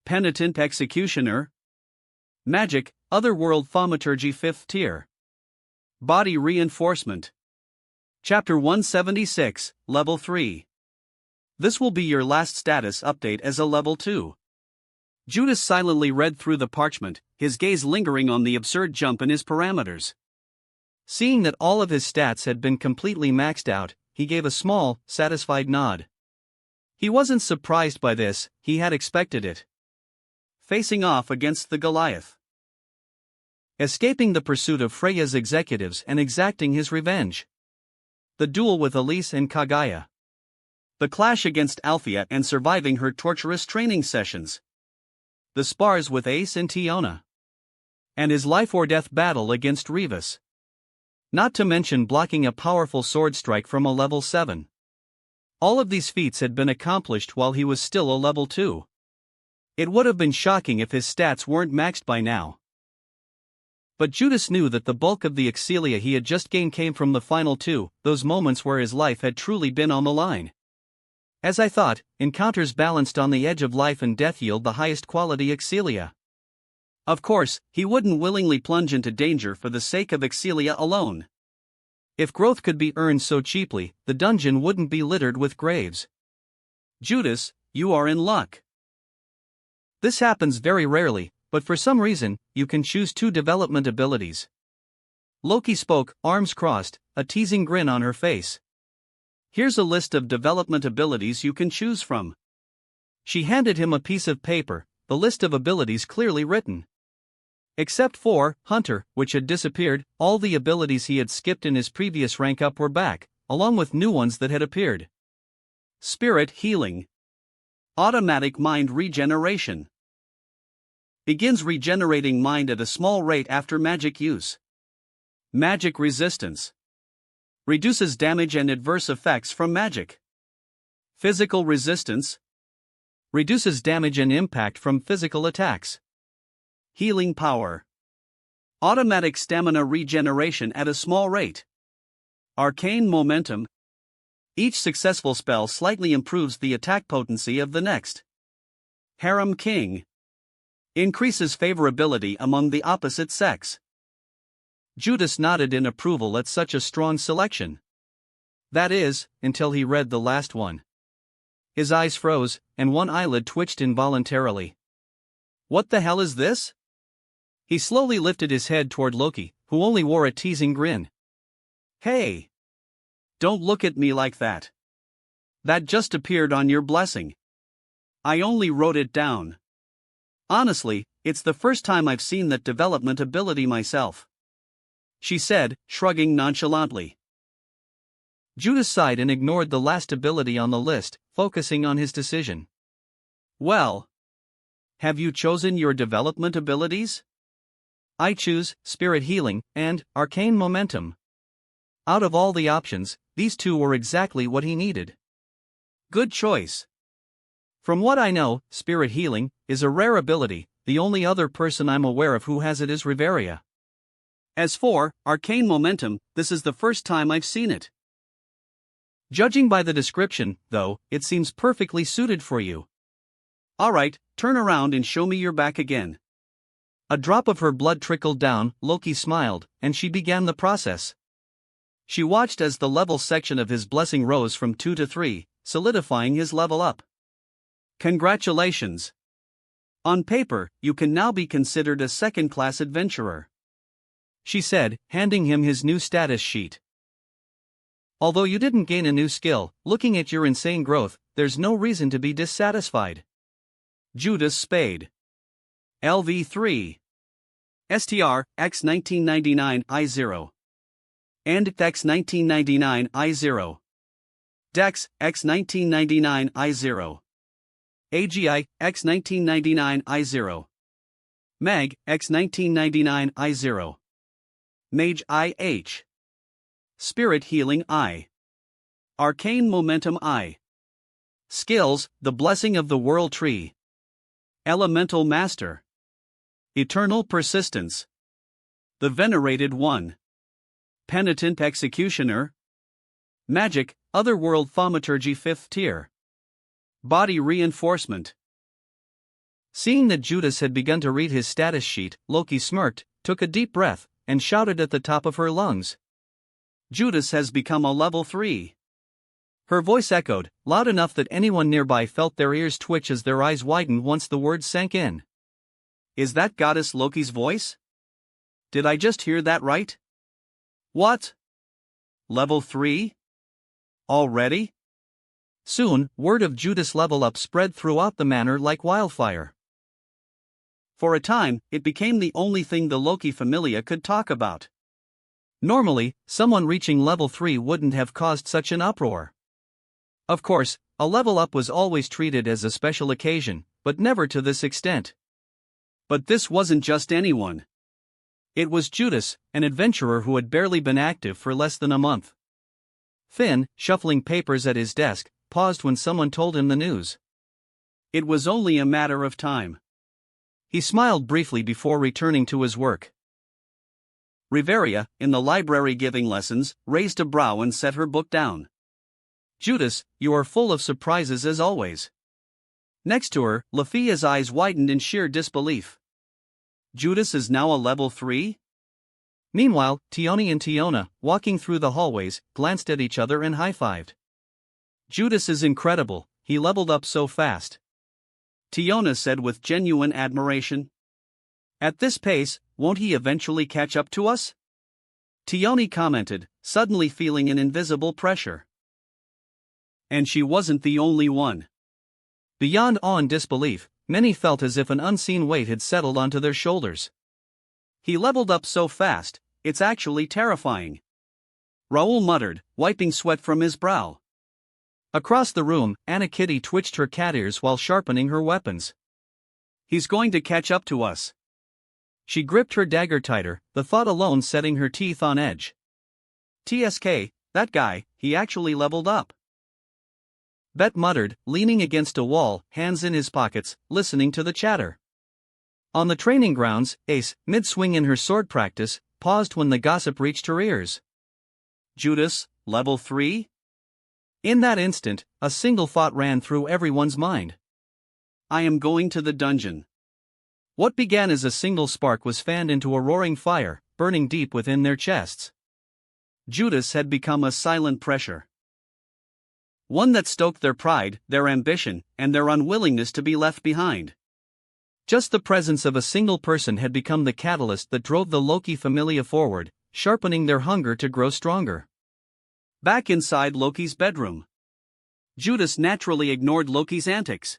Penitent Executioner. Magic, Otherworld Thaumaturgy 5th Tier. Body Reinforcement. Chapter 176, Level 3. This will be your last status update as a Level 2. Judas silently read through the parchment, his gaze lingering on the absurd jump in his parameters. Seeing that all of his stats had been completely maxed out, he gave a small, satisfied nod. He wasn't surprised by this, he had expected it. Facing off against the Goliath. Escaping the pursuit of Freya's executives and exacting his revenge. The duel with Elise and Kagaya. The clash against Althea and surviving her torturous training sessions. The spars with Ace and Tiona. And his life-or-death battle against Rivas. Not to mention blocking a powerful sword strike from a level 7. All of these feats had been accomplished while he was still a level 2. It would have been shocking if his stats weren't maxed by now. But Judas knew that the bulk of the Excelia he had just gained came from the final two, those moments where his life had truly been on the line. As I thought, encounters balanced on the edge of life and death yield the highest quality Excelia. Of course, he wouldn't willingly plunge into danger for the sake of Excelia alone. If growth could be earned so cheaply, the dungeon wouldn't be littered with graves. Judas, you are in luck. This happens very rarely, but for some reason, you can choose 2 development abilities. Loki spoke, arms crossed, a teasing grin on her face. Here's a list of development abilities you can choose from. She handed him a piece of paper, the list of abilities clearly written. Except for Hunter, which had disappeared, all the abilities he had skipped in his previous rank up were back, along with new ones that had appeared. Spirit Healing. Automatic Mind Regeneration. Begins regenerating mind at a small rate after magic use. Magic Resistance. Reduces damage and adverse effects from magic. Physical Resistance. Reduces damage and impact from physical attacks. Healing Power. Automatic stamina regeneration at a small rate. Arcane Momentum. Each successful spell slightly improves the attack potency of the next. Harem King. Increases favorability among the opposite sex. Judas nodded in approval at such a strong selection. That is, until he read the last one. His eyes froze, and one eyelid twitched involuntarily. What the hell is this? He slowly lifted his head toward Loki, who only wore a teasing grin. Hey! Don't look at me like that. That just appeared on your blessing. I only wrote it down. Honestly, it's the first time I've seen that development ability myself. She said, shrugging nonchalantly. Judas sighed and ignored the last ability on the list, focusing on his decision. Well, have you chosen your development abilities? I choose Spirit Healing and Arcane Momentum. Out of all the options, these 2 were exactly what he needed. Good choice. From what I know, Spirit Healing is a rare ability, the only other person I'm aware of who has it is Riveria. As for Arcane Momentum, this is the first time I've seen it. Judging by the description, though, it seems perfectly suited for you. Alright, turn around and show me your back again. A drop of her blood trickled down. Loki smiled, and she began the process. She watched as the level section of his blessing rose from 2 to 3, solidifying his level up. Congratulations! On paper, you can now be considered a second-class adventurer, she said, handing him his new status sheet. Although you didn't gain a new skill, looking at your insane growth, there's no reason to be dissatisfied. Judas Spade. LV3. STR, X 1999 I0. And X 1999 I0. Dex, X 1999 I0. AGI, X 1999 I0. Mag, X 1999 I0. Mage IH. Spirit Healing I. Arcane Momentum I. Skills, the Blessing of the World Tree. Elemental Master. Eternal Persistence. The Venerated One. Penitent Executioner. Magic, Otherworld Thaumaturgy 5th tier. Body Reinforcement. Seeing that Judas had begun to read his status sheet, Loki smirked, took a deep breath, and shouted at the top of her lungs. Judas has become a level 3. Her voice echoed, loud enough that anyone nearby felt their ears twitch as their eyes widened once the words sank in. Is that Goddess Loki's voice? Did I just hear that right? What? Level 3? Already? Soon, word of Judas' level up spread throughout the manor like wildfire. For a time, it became the only thing the Loki familia could talk about. Normally, someone reaching level 3 wouldn't have caused such an uproar. Of course, a level up was always treated as a special occasion, but never to this extent. But this wasn't just anyone. It was Judas, an adventurer who had barely been active for less than a month. Finn, shuffling papers at his desk, paused when someone told him the news. It was only a matter of time. He smiled briefly before returning to his work. Riveria, in the library giving lessons, raised a brow and set her book down. Judas, you are full of surprises as always. Next to her, Lafia's eyes widened in sheer disbelief. Judas is now a level 3? Meanwhile, Tioni and Tiona, walking through the hallways, glanced at each other and high-fived. Judas is incredible, he leveled up so fast. Tiona said with genuine admiration. At this pace, won't he eventually catch up to us? Tioni commented, suddenly feeling an invisible pressure. And she wasn't the only one. Beyond awe and disbelief, many felt as if an unseen weight had settled onto their shoulders. He leveled up so fast, it's actually terrifying. Raoul muttered, wiping sweat from his brow. Across the room, Anna Kitty twitched her cat ears while sharpening her weapons. He's going to catch up to us. She gripped her dagger tighter, the thought alone setting her teeth on edge. TSK, that guy, he actually leveled up. Bet muttered, leaning against a wall, hands in his pockets, listening to the chatter. On the training grounds, Ace, mid-swing in her sword practice, paused when the gossip reached her ears. Judas, level 3? In that instant, a single thought ran through everyone's mind. I am going to the dungeon. What began as a single spark was fanned into a roaring fire, burning deep within their chests. Judas had become a silent pressure. One that stoked their pride, their ambition, and their unwillingness to be left behind. Just the presence of a single person had become the catalyst that drove the Loki familia forward, sharpening their hunger to grow stronger. Back inside Loki's bedroom, Judas naturally ignored Loki's antics.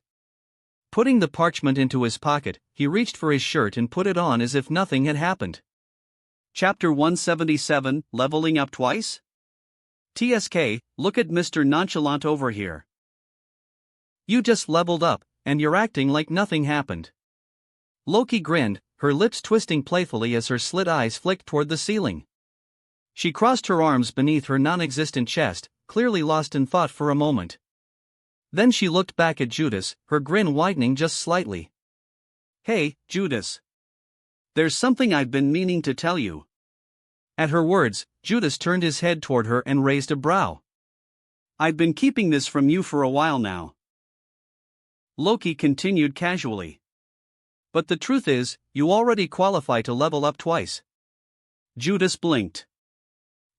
Putting the parchment into his pocket, he reached for his shirt and put it on as if nothing had happened. Chapter 177, Leveling Up Twice? TSK, look at Mr. Nonchalant over here. You just leveled up, and you're acting like nothing happened. Loki grinned, her lips twisting playfully as her slit eyes flicked toward the ceiling. She crossed her arms beneath her non-existent chest, clearly lost in thought for a moment. Then she looked back at Judas, her grin widening just slightly. Hey, Judas. There's something I've been meaning to tell you. At her words, Judas turned his head toward her and raised a brow. I've been keeping this from you for a while now. Loki continued casually. But the truth is, you already qualify to level up twice. Judas blinked.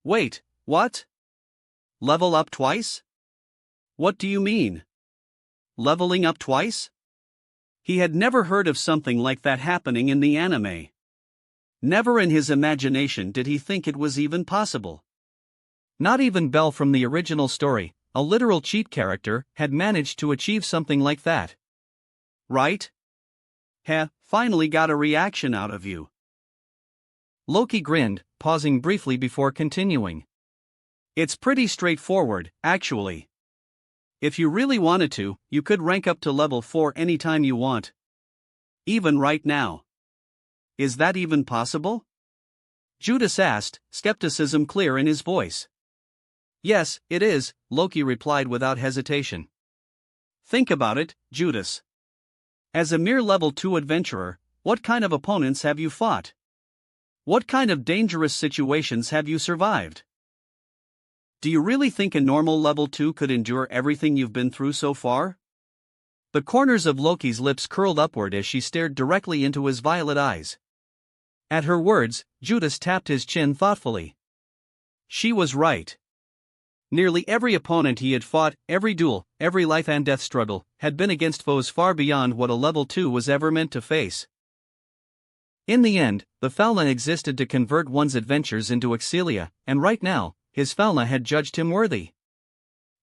Wait, what? Level up twice? What do you mean? Leveling up twice? He had never heard of something like that happening in the anime. Never in his imagination did he think it was even possible. Not even Belle from the original story, a literal cheat character, had managed to achieve something like that. Right? Heh, finally got a reaction out of you. Loki grinned, pausing briefly before continuing. It's pretty straightforward, actually. If you really wanted to, you could rank up to level 4 anytime you want. Even right now. Is that even possible? Judas asked, skepticism clear in his voice. Yes, it is, Loki replied without hesitation. Think about it, Judas. As a mere level 2 adventurer, what kind of opponents have you fought? What kind of dangerous situations have you survived? Do you really think a normal level 2 could endure everything you've been through so far? The corners of Loki's lips curled upward as she stared directly into his violet eyes. At her words, Judas tapped his chin thoughtfully. She was right. Nearly every opponent he had fought, every duel, every life and death struggle, had been against foes far beyond what a level 2 was ever meant to face. In the end, the Falna existed to convert one's adventures into Excelia, and right now, his Falna had judged him worthy.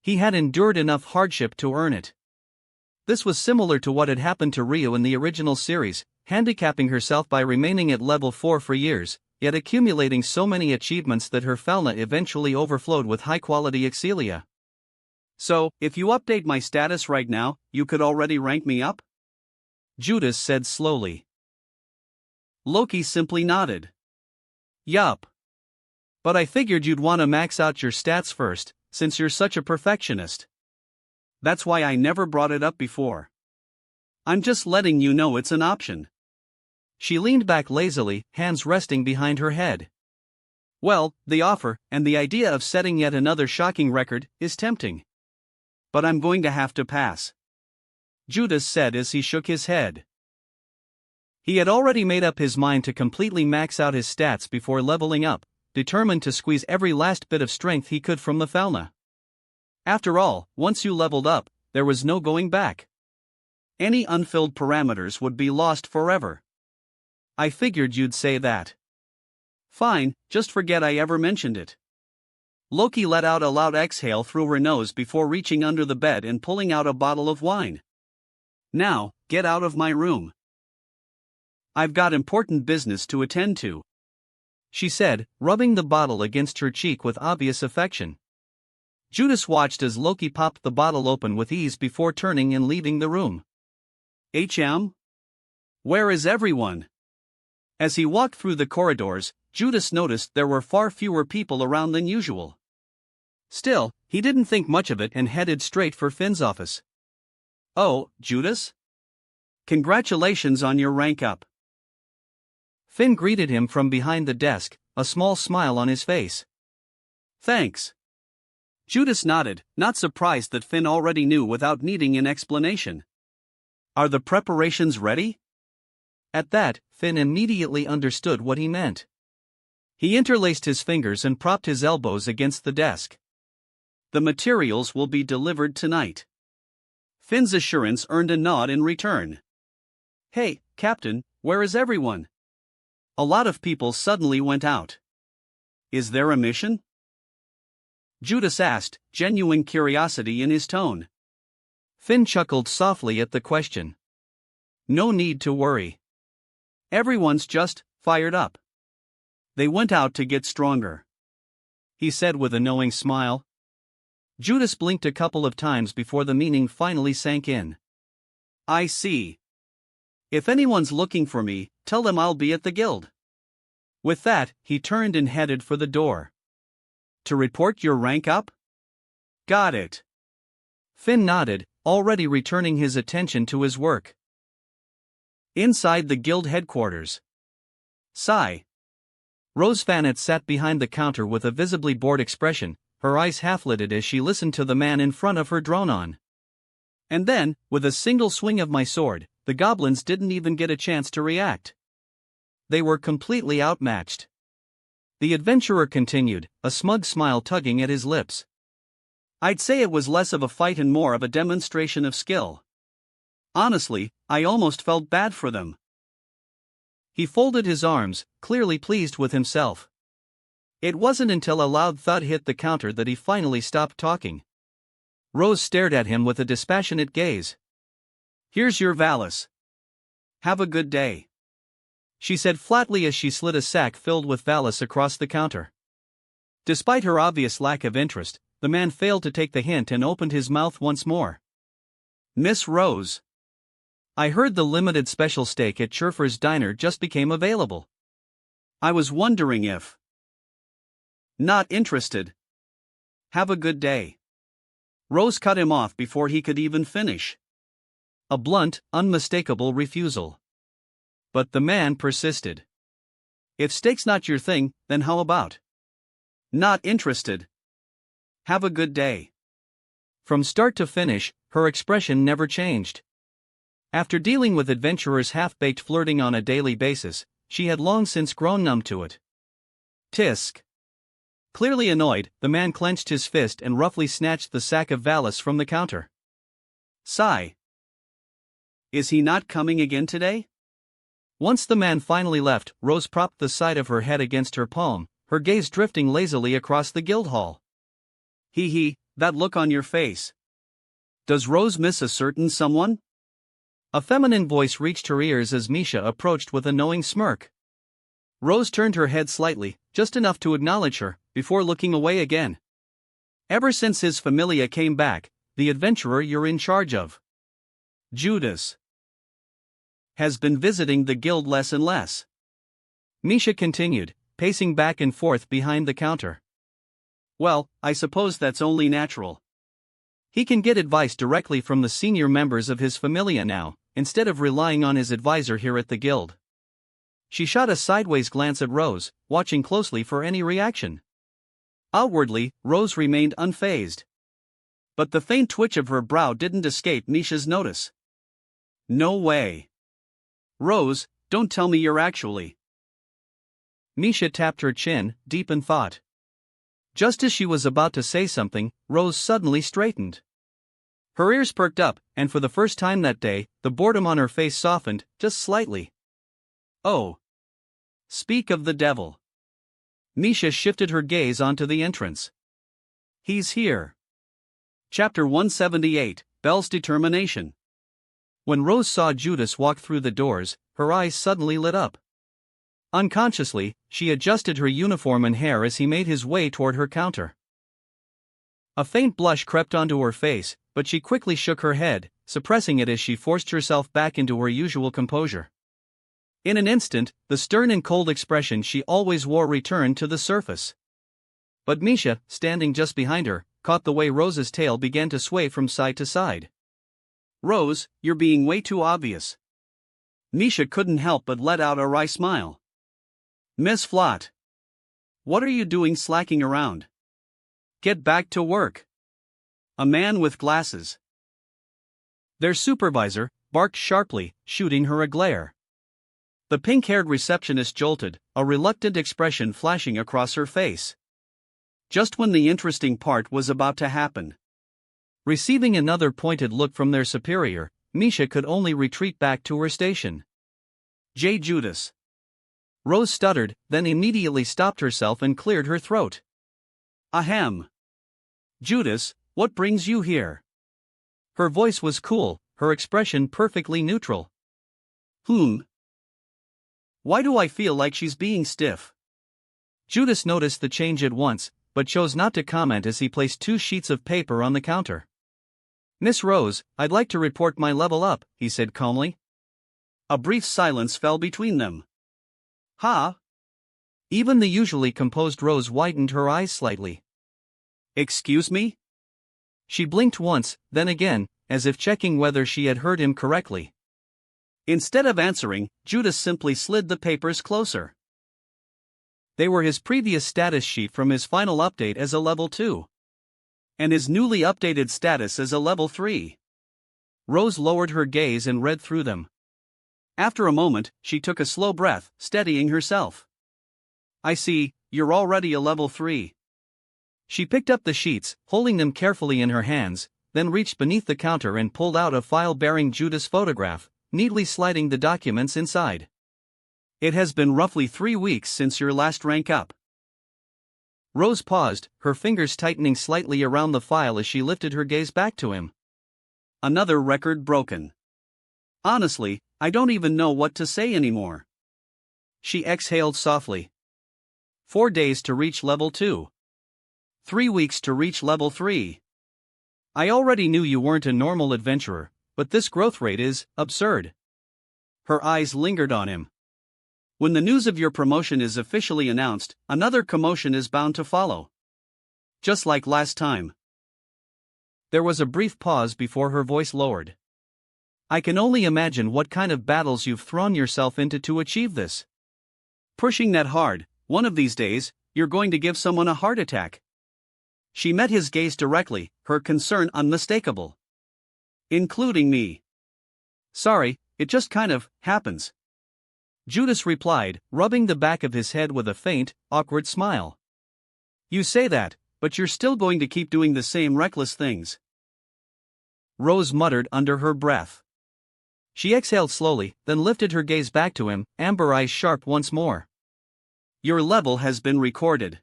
He had endured enough hardship to earn it. This was similar to what had happened to Ryu in the original series, handicapping herself by remaining at level 4 for years, yet accumulating so many achievements that her Falna eventually overflowed with high-quality Excelia. So, if you update my status right now, you could already rank me up? Judas said slowly. Loki simply nodded. Yup. But I figured you'd want to max out your stats first, since you're such a perfectionist. That's why I never brought it up before. I'm just letting you know it's an option. She leaned back lazily, hands resting behind her head. Well, the offer, and the idea of setting yet another shocking record, is tempting. But I'm going to have to pass. Judas said as he shook his head. He had already made up his mind to completely max out his stats before leveling up, determined to squeeze every last bit of strength he could from the Falna. After all, once you leveled up, there was no going back. Any unfilled parameters would be lost forever. I figured you'd say that. Fine, just forget I ever mentioned it. Loki let out a loud exhale through her nose before reaching under the bed and pulling out a bottle of wine. Now, get out of my room. I've got important business to attend to, she said, rubbing the bottle against her cheek with obvious affection. Judas watched as Loki popped the bottle open with ease before turning and leaving the room. Where is everyone? As he walked through the corridors, Judas noticed there were far fewer people around than usual. Still, he didn't think much of it and headed straight for Finn's office. Oh, Judas? Congratulations on your rank up. Finn greeted him from behind the desk, a small smile on his face. Thanks. Judas nodded, not surprised that Finn already knew without needing an explanation. Are the preparations ready? At that, Finn immediately understood what he meant. He interlaced his fingers and propped his elbows against the desk. The materials will be delivered tonight. Finn's assurance earned a nod in return. Hey, Captain, where is everyone? A lot of people suddenly went out. Is there a mission? Judas asked, genuine curiosity in his tone. Finn chuckled softly at the question. No need to worry. Everyone's just fired up. They went out to get stronger, he said with a knowing smile. Judas blinked a couple of times before the meaning finally sank in. I see. If anyone's looking for me, tell them I'll be at the guild. With that, he turned and headed for the door. To report your rank up? Got it. Finn nodded, already returning his attention to his work. Inside the guild headquarters. Sigh. Rose Fannet sat behind the counter with a visibly bored expression, her eyes half-lidded as she listened to the man in front of her drone on. And then, with a single swing of my sword, the goblins didn't even get a chance to react. They were completely outmatched. The adventurer continued, a smug smile tugging at his lips. I'd say it was less of a fight and more of a demonstration of skill. Honestly, I almost felt bad for them. He folded his arms, clearly pleased with himself. It wasn't until a loud thud hit the counter that he finally stopped talking. Rose stared at him with a dispassionate gaze. "Here's your valise. Have a good day," she said flatly as she slid a sack filled with valise across the counter. Despite her obvious lack of interest, the man failed to take the hint and opened his mouth once more. "Miss Rose, I heard the limited special steak at Churfer's Diner just became available. I was wondering if..." "Not interested. Have a good day." Rose cut him off before he could even finish. A blunt, unmistakable refusal. But the man persisted. "If steak's not your thing, then how about..." "Not interested. Have a good day." From start to finish, her expression never changed. After dealing with adventurers' half-baked flirting on a daily basis, she had long since grown numb to it. Tisk. Clearly annoyed, the man clenched his fist and roughly snatched the sack of valise from the counter. Sigh. Is he not coming again today? Once the man finally left, Rose propped the side of her head against her palm, her gaze drifting lazily across the guild hall. That look on your face. Does Rose miss a certain someone? A feminine voice reached her ears as Misha approached with a knowing smirk. Rose turned her head slightly, just enough to acknowledge her, before looking away again. Ever since his familia came back, the adventurer you're in charge of, Judas, has been visiting the guild less and less. Misha continued, pacing back and forth behind the counter. Well, I suppose that's only natural. He can get advice directly from the senior members of his familia now, instead of relying on his advisor here at the guild. She shot a sideways glance at Rose, watching closely for any reaction. Outwardly, Rose remained unfazed. But the faint twitch of her brow didn't escape Misha's notice. No way. Rose, don't tell me you're actually. Misha tapped her chin, deep in thought. Just as she was about to say something, Rose suddenly straightened. Her ears perked up, and for the first time that day, the boredom on her face softened, just slightly. Oh. Speak of the devil. Misha shifted her gaze onto the entrance. He's here. Chapter 178, Belle's Determination. When Rose saw Judas walk through the doors, her eyes suddenly lit up. Unconsciously, she adjusted her uniform and hair as he made his way toward her counter. A faint blush crept onto her face, but she quickly shook her head, suppressing it as she forced herself back into her usual composure. In an instant, the stern and cold expression she always wore returned to the surface. But Misha, standing just behind her, caught the way Rose's tail began to sway from side to side. Rose, you're being way too obvious. Misha couldn't help but let out a wry smile. Miss Flott, what are you doing slacking around? Get back to work. A man with glasses. Their supervisor barked sharply, shooting her a glare. The pink-haired receptionist jolted, a reluctant expression flashing across her face. Just when the interesting part was about to happen. Receiving another pointed look from their superior, Misha could only retreat back to her station. J. Judas. Rose stuttered, then immediately stopped herself and cleared her throat. Ahem. Judas, what brings you here? Her voice was cool, her expression perfectly neutral. Why do I feel like she's being stiff? Judas noticed the change at once, but chose not to comment as he placed 2 sheets of paper on the counter. Miss Rose, I'd like to report my level up, he said calmly. A brief silence fell between them. Ha? Even the usually composed Rose widened her eyes slightly. Excuse me? She blinked once, then again, as if checking whether she had heard him correctly. Instead of answering, Judas simply slid the papers closer. They were his previous status sheet from his final update as a level 2. And his newly updated status as a level 3. Rose lowered her gaze and read through them. After a moment, she took a slow breath, steadying herself. I see, you're already a level 3. She picked up the sheets, holding them carefully in her hands, then reached beneath the counter and pulled out a file bearing Judas' photograph, neatly sliding the documents inside. It has been roughly 3 weeks since your last rank up. Rose paused, her fingers tightening slightly around the file as she lifted her gaze back to him. Another record broken. Honestly, I don't even know what to say anymore. She exhaled softly. 4 days to reach level 2. 3 weeks to reach level 3. I already knew you weren't a normal adventurer, but this growth rate is absurd. Her eyes lingered on him. When the news of your promotion is officially announced, another commotion is bound to follow. Just like last time. There was a brief pause before her voice lowered. I can only imagine what kind of battles you've thrown yourself into to achieve this. Pushing that hard, one of these days, you're going to give someone a heart attack. She met his gaze directly, her concern unmistakable. Including me. Sorry, it just kind of happens. Judas replied, rubbing the back of his head with a faint, awkward smile. You say that, but you're still going to keep doing the same reckless things. Rose muttered under her breath. She exhaled slowly, then lifted her gaze back to him, amber eyes sharp once more. Your level has been recorded.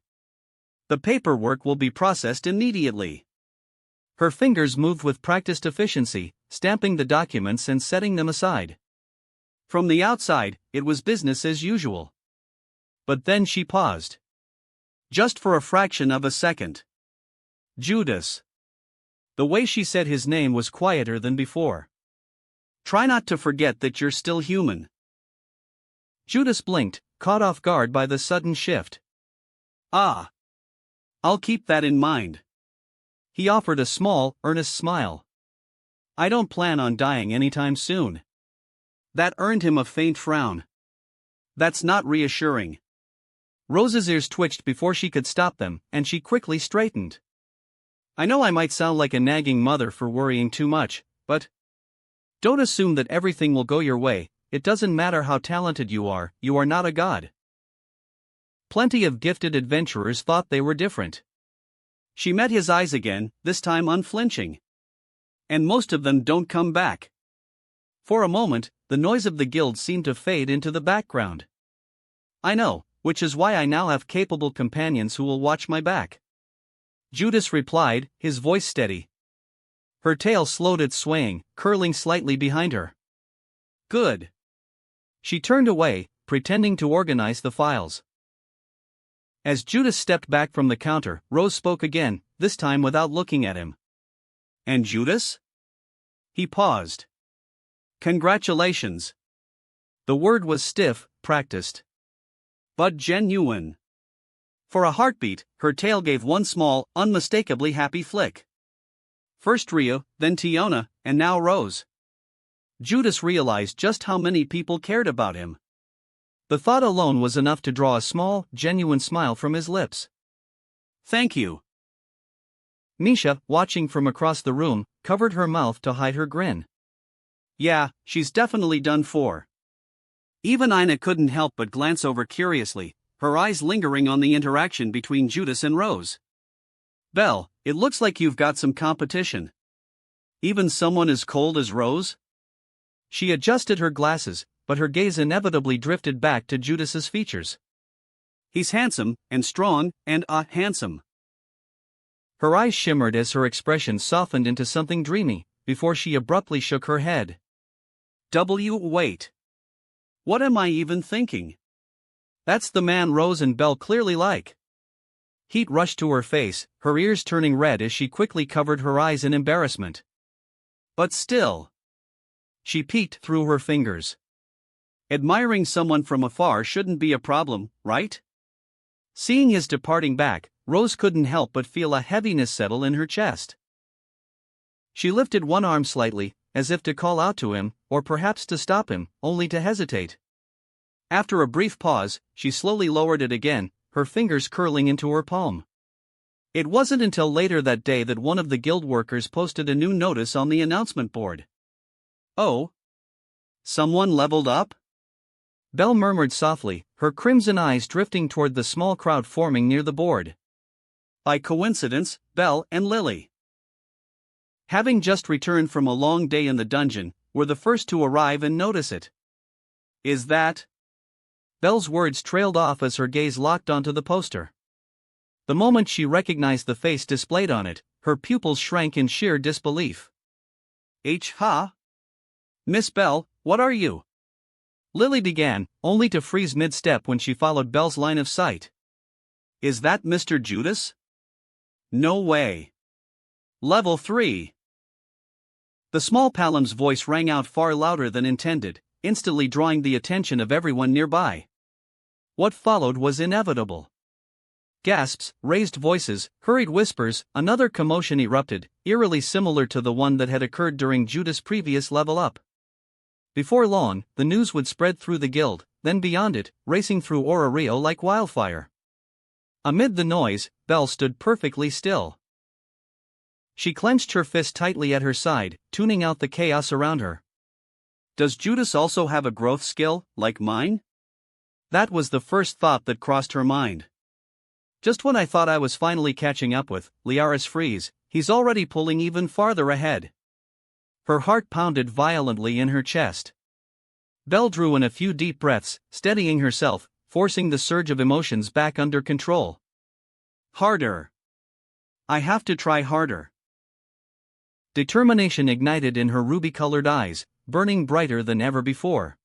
The paperwork will be processed immediately. Her fingers moved with practiced efficiency, stamping the documents and setting them aside. From the outside, it was business as usual. But then she paused. Just for a fraction of a second. Judas. The way she said his name was quieter than before. Try not to forget that you're still human. Judas blinked, caught off guard by the sudden shift. Ah. I'll keep that in mind. He offered a small, earnest smile. I don't plan on dying anytime soon. That earned him a faint frown. That's not reassuring. Rose's ears twitched before she could stop them, and she quickly straightened. I know I might sound like a nagging mother for worrying too much, but don't assume that everything will go your way. It doesn't matter how talented you are not a god. Plenty of gifted adventurers thought they were different. She met his eyes again, this time unflinching. And most of them don't come back. For a moment, the noise of the guild seemed to fade into the background. I know, which is why I now have capable companions who will watch my back. Judas replied, his voice steady. Her tail slowed its swaying, curling slightly behind her. Good. She turned away, pretending to organize the files. As Judas stepped back from the counter, Rose spoke again, this time without looking at him. And Judas? He paused. Congratulations. The word was stiff, practiced. But genuine. For a heartbeat, her tail gave one small, unmistakably happy flick. First Rio, then Tiona, and now Rose. Judas realized just how many people cared about him. The thought alone was enough to draw a small, genuine smile from his lips. Thank you. Misha, watching from across the room, covered her mouth to hide her grin. Yeah, she's definitely done for. Even Ina couldn't help but glance over curiously, her eyes lingering on the interaction between Judas and Rose. Belle, it looks like you've got some competition. Even someone as cold as Rose? She adjusted her glasses, but her gaze inevitably drifted back to Judas's features. He's handsome, and strong, and handsome. Her eyes shimmered as her expression softened into something dreamy, before she abruptly shook her head. Wait. What am I even thinking? That's the man Rose and Belle clearly like. Heat rushed to her face, her ears turning red as she quickly covered her eyes in embarrassment. But still. She peeked through her fingers. Admiring someone from afar shouldn't be a problem, right? Seeing his departing back, Rose couldn't help but feel a heaviness settle in her chest. She lifted one arm slightly, as if to call out to him, or perhaps to stop him, only to hesitate. After a brief pause, she slowly lowered it again, her fingers curling into her palm. It wasn't until later that day that one of the guild workers posted a new notice on the announcement board. Oh? Someone leveled up? Belle murmured softly, her crimson eyes drifting toward the small crowd forming near the board. By coincidence, Belle and Lily, having just returned from a long day in the dungeon, were the first to arrive and notice it. Is that? Belle's words trailed off as her gaze locked onto the poster. The moment she recognized the face displayed on it, her pupils shrank in sheer disbelief. Ha? Miss Belle, what are you? Lily began, only to freeze mid-step when she followed Belle's line of sight. Is that Mr. Judas? No way. Level 3. The small Palam's voice rang out far louder than intended, instantly drawing the attention of everyone nearby. What followed was inevitable. Gasps, raised voices, hurried whispers, another commotion erupted, eerily similar to the one that had occurred during Judas' previous level up. Before long, the news would spread through the guild, then beyond it, racing through Aura Rio like wildfire. Amid the noise, Belle stood perfectly still. She clenched her fist tightly at her side, tuning out the chaos around her. Does Judas also have a growth skill, like mine? That was the first thought that crossed her mind. Just when I thought I was finally catching up with Liaris Freeze, he's already pulling even farther ahead. Her heart pounded violently in her chest. Belle drew in a few deep breaths, steadying herself, forcing the surge of emotions back under control. Harder. I have to try harder. Determination ignited in her ruby-colored eyes, burning brighter than ever before.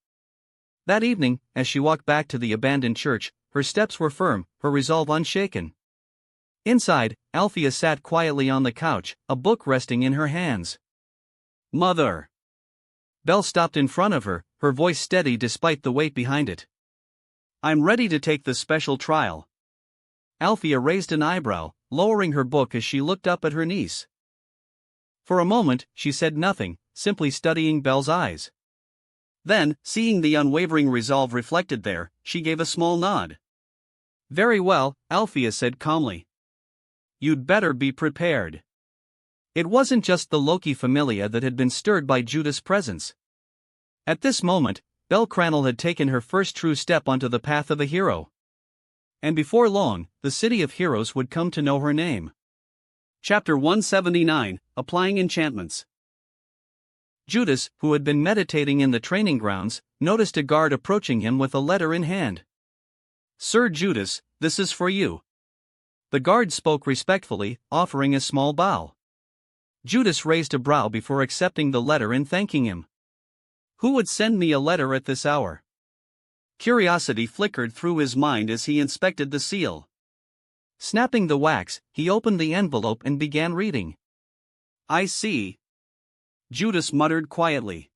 That evening, as she walked back to the abandoned church, her steps were firm, her resolve unshaken. Inside, Althea sat quietly on the couch, a book resting in her hands. Mother! Belle stopped in front of her, her voice steady despite the weight behind it. I'm ready to take the special trial. Althea raised an eyebrow, lowering her book as she looked up at her niece. For a moment, she said nothing, simply studying Belle's eyes. Then, seeing the unwavering resolve reflected there, she gave a small nod. Very well, Althea said calmly. You'd better be prepared. It wasn't just the Loki Familia that had been stirred by Judas' presence. At this moment, Belle Crannel had taken her first true step onto the path of a hero. And before long, the city of heroes would come to know her name. Chapter 179, Applying Enchantments. Judas, who had been meditating in the training grounds, noticed a guard approaching him with a letter in hand. Sir Judas, this is for you. The guard spoke respectfully, offering a small bow. Judas raised a brow before accepting the letter and thanking him. Who would send me a letter at this hour? Curiosity flickered through his mind as he inspected the seal. Snapping the wax, he opened the envelope and began reading. I see. Judas muttered quietly.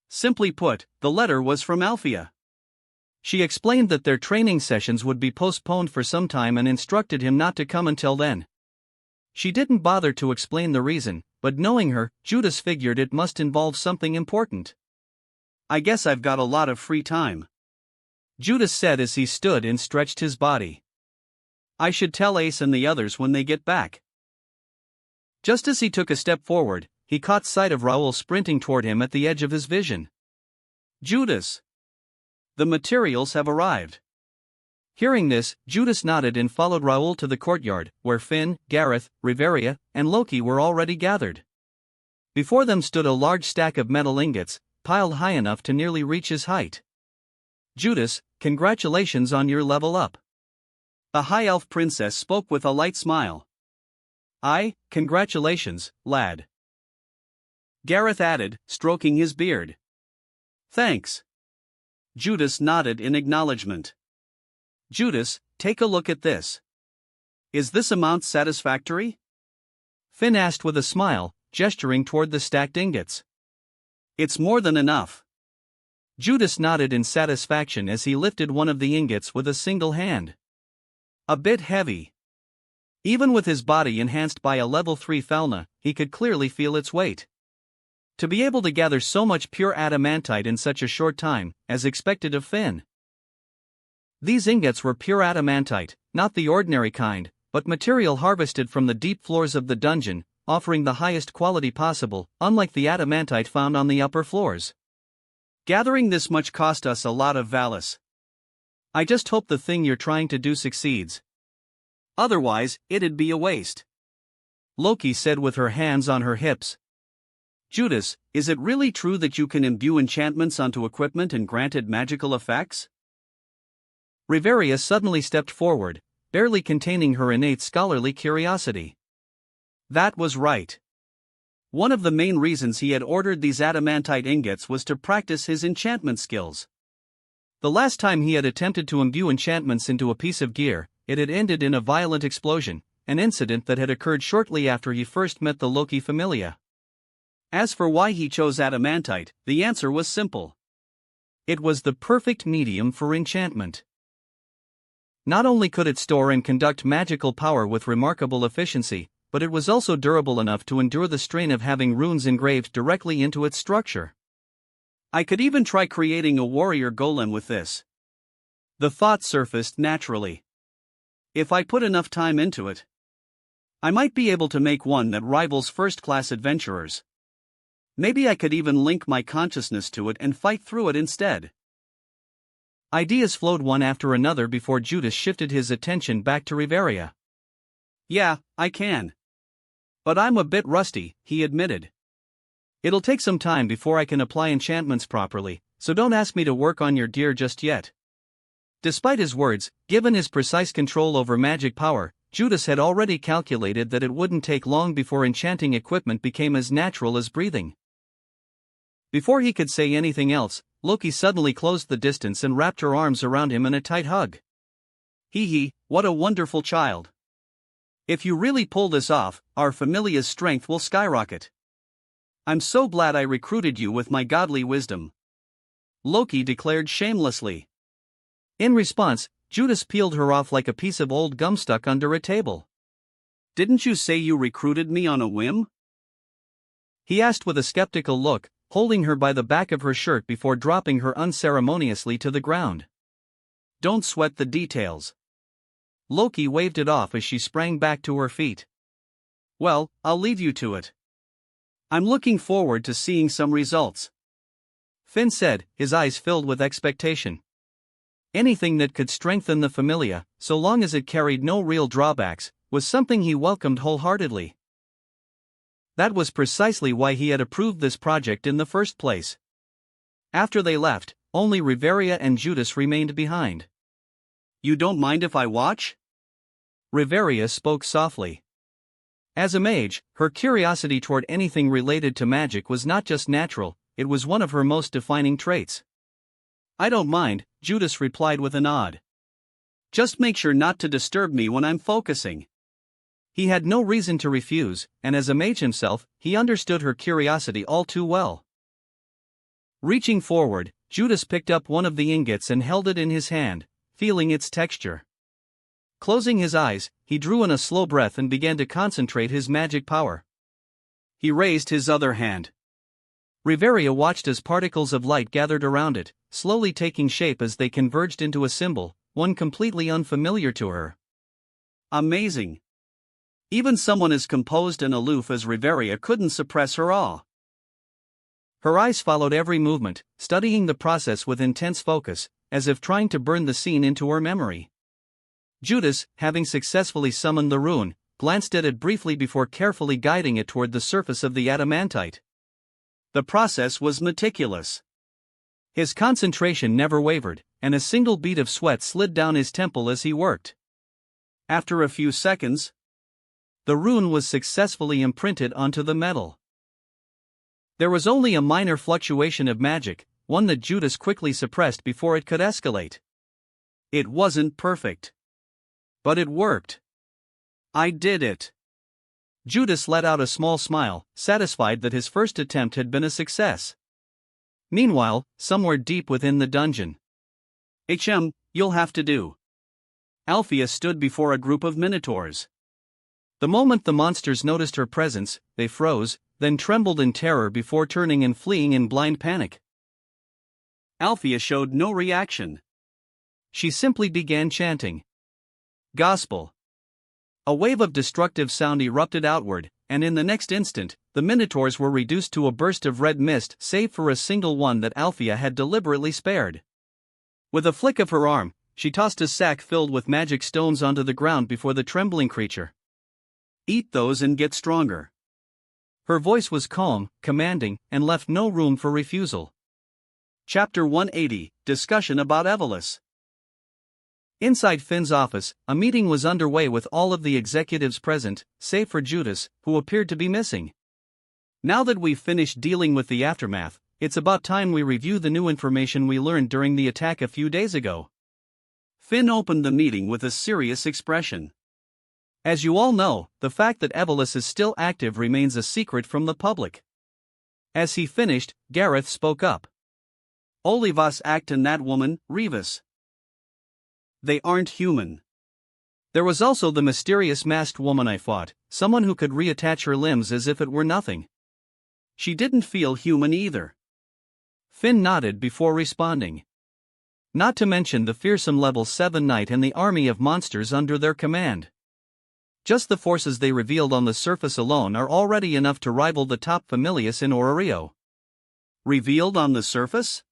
Simply put, the letter was from Althea. She explained that their training sessions would be postponed for some time and instructed him not to come until then. She didn't bother to explain the reason, but knowing her, Judas figured it must involve something important. I guess I've got a lot of free time, Judas said as he stood and stretched his body. I should tell Ace and the others when they get back. Just as he took a step forward, he caught sight of Raoul sprinting toward him at the edge of his vision. Judas! The materials have arrived. Hearing this, Judas nodded and followed Raoul to the courtyard, where Finn, Gareth, Riveria, and Loki were already gathered. Before them stood a large stack of metal ingots, piled high enough to nearly reach his height. Judas, congratulations on your level up. The High Elf Princess spoke with a light smile. Aye, congratulations, lad. Gareth added, stroking his beard. Thanks. Judas nodded in acknowledgement. Judas, take a look at this. Is this amount satisfactory? Finn asked with a smile, gesturing toward the stacked ingots. It's more than enough. Judas nodded in satisfaction as he lifted one of the ingots with a single hand. A bit heavy. Even with his body enhanced by a level 3 Thalna, he could clearly feel its weight. To be able to gather so much pure adamantite in such a short time, as expected of Finn. These ingots were pure adamantite, not the ordinary kind, but material harvested from the deep floors of the dungeon, offering the highest quality possible, unlike the adamantite found on the upper floors. Gathering this much cost us a lot of Valis. I just hope the thing you're trying to do succeeds. Otherwise, it'd be a waste. Loki said with her hands on her hips. Judas, is it really true that you can imbue enchantments onto equipment and grant it magical effects? Riveria suddenly stepped forward, barely containing her innate scholarly curiosity. That was right. One of the main reasons he had ordered these adamantite ingots was to practice his enchantment skills. The last time he had attempted to imbue enchantments into a piece of gear, it had ended in a violent explosion, an incident that had occurred shortly after he first met the Loki Familia. As for why he chose adamantite, the answer was simple. It was the perfect medium for enchantment. Not only could it store and conduct magical power with remarkable efficiency, but it was also durable enough to endure the strain of having runes engraved directly into its structure. I could even try creating a warrior golem with this. The thought surfaced naturally. If I put enough time into it, I might be able to make one that rivals first-class adventurers. Maybe I could even link my consciousness to it and fight through it instead. Ideas flowed one after another before Judas shifted his attention back to Riveria. Yeah, I can. But I'm a bit rusty, he admitted. It'll take some time before I can apply enchantments properly, so don't ask me to work on your gear just yet. Despite his words, given his precise control over magic power, Judas had already calculated that it wouldn't take long before enchanting equipment became as natural as breathing. Before he could say anything else, Loki suddenly closed the distance and wrapped her arms around him in a tight hug. Hee, what a wonderful child. If you really pull this off, our familia's strength will skyrocket. I'm so glad I recruited you with my godly wisdom. Loki declared shamelessly. In response, Judas peeled her off like a piece of old gum stuck under a table. Didn't you say you recruited me on a whim? He asked with a skeptical look, holding her by the back of her shirt before dropping her unceremoniously to the ground. Don't sweat the details. Loki waved it off as she sprang back to her feet. Well, I'll leave you to it. I'm looking forward to seeing some results. Finn said, his eyes filled with expectation. Anything that could strengthen the Familia, so long as it carried no real drawbacks, was something he welcomed wholeheartedly. That was precisely why he had approved this project in the first place. After they left, only Riveria and Judas remained behind. You don't mind if I watch? Riveria spoke softly. As a mage, her curiosity toward anything related to magic was not just natural, it was one of her most defining traits. I don't mind, Judas replied with a nod. Just make sure not to disturb me when I'm focusing. He had no reason to refuse, and as a mage himself, he understood her curiosity all too well. Reaching forward, Judas picked up one of the ingots and held it in his hand, feeling its texture. Closing his eyes, he drew in a slow breath and began to concentrate his magic power. He raised his other hand. Riveria watched as particles of light gathered around it, slowly taking shape as they converged into a symbol, one completely unfamiliar to her. Amazing. Even someone as composed and aloof as Riveria couldn't suppress her awe. Her eyes followed every movement, studying the process with intense focus, as if trying to burn the scene into her memory. Judas, having successfully summoned the rune, glanced at it briefly before carefully guiding it toward the surface of the adamantite. The process was meticulous. His concentration never wavered, and a single bead of sweat slid down his temple as he worked. After a few seconds, the rune was successfully imprinted onto the metal. There was only a minor fluctuation of magic, one that Judas quickly suppressed before it could escalate. It wasn't perfect. But it worked. I did it. Judas let out a small smile, satisfied that his first attempt had been a success. Meanwhile, somewhere deep within the dungeon, You'll have to do. Althea stood before a group of minotaurs. The moment the monsters noticed her presence, they froze, then trembled in terror before turning and fleeing in blind panic. Althea showed no reaction. She simply began chanting. Gospel. A wave of destructive sound erupted outward, and in the next instant, the minotaurs were reduced to a burst of red mist save for a single one that Althea had deliberately spared. With a flick of her arm, she tossed a sack filled with magic stones onto the ground before the trembling creature. Eat those and get stronger. Her voice was calm, commanding, and left no room for refusal. Chapter 180, Discussion about Evolus. Inside Finn's office, a meeting was underway with all of the executives present, save for Judas, who appeared to be missing. Now that we've finished dealing with the aftermath, it's about time we review the new information we learned during the attack a few days ago. Finn opened the meeting with a serious expression. As you all know, the fact that Evolus is still active remains a secret from the public. As he finished, Gareth spoke up. Olivas act and that woman, Rivas. They aren't human. There was also the mysterious masked woman I fought, someone who could reattach her limbs as if it were nothing. She didn't feel human either. Finn nodded before responding. Not to mention the fearsome level 7 knight and the army of monsters under their command. Just the forces they revealed on the surface alone are already enough to rival the top familius in Orario. Revealed on the surface?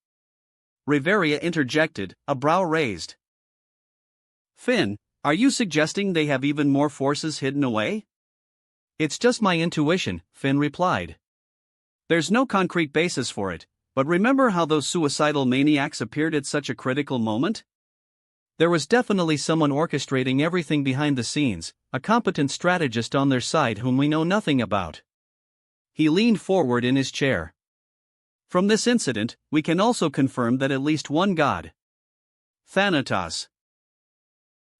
Riveria interjected, a brow raised. Finn, are you suggesting they have even more forces hidden away? It's just my intuition, Finn replied. There's no concrete basis for it, but remember how those suicidal maniacs appeared at such a critical moment? There was definitely someone orchestrating everything behind the scenes, a competent strategist on their side whom we know nothing about. He leaned forward in his chair. From this incident, we can also confirm that at least one god, Thanatos,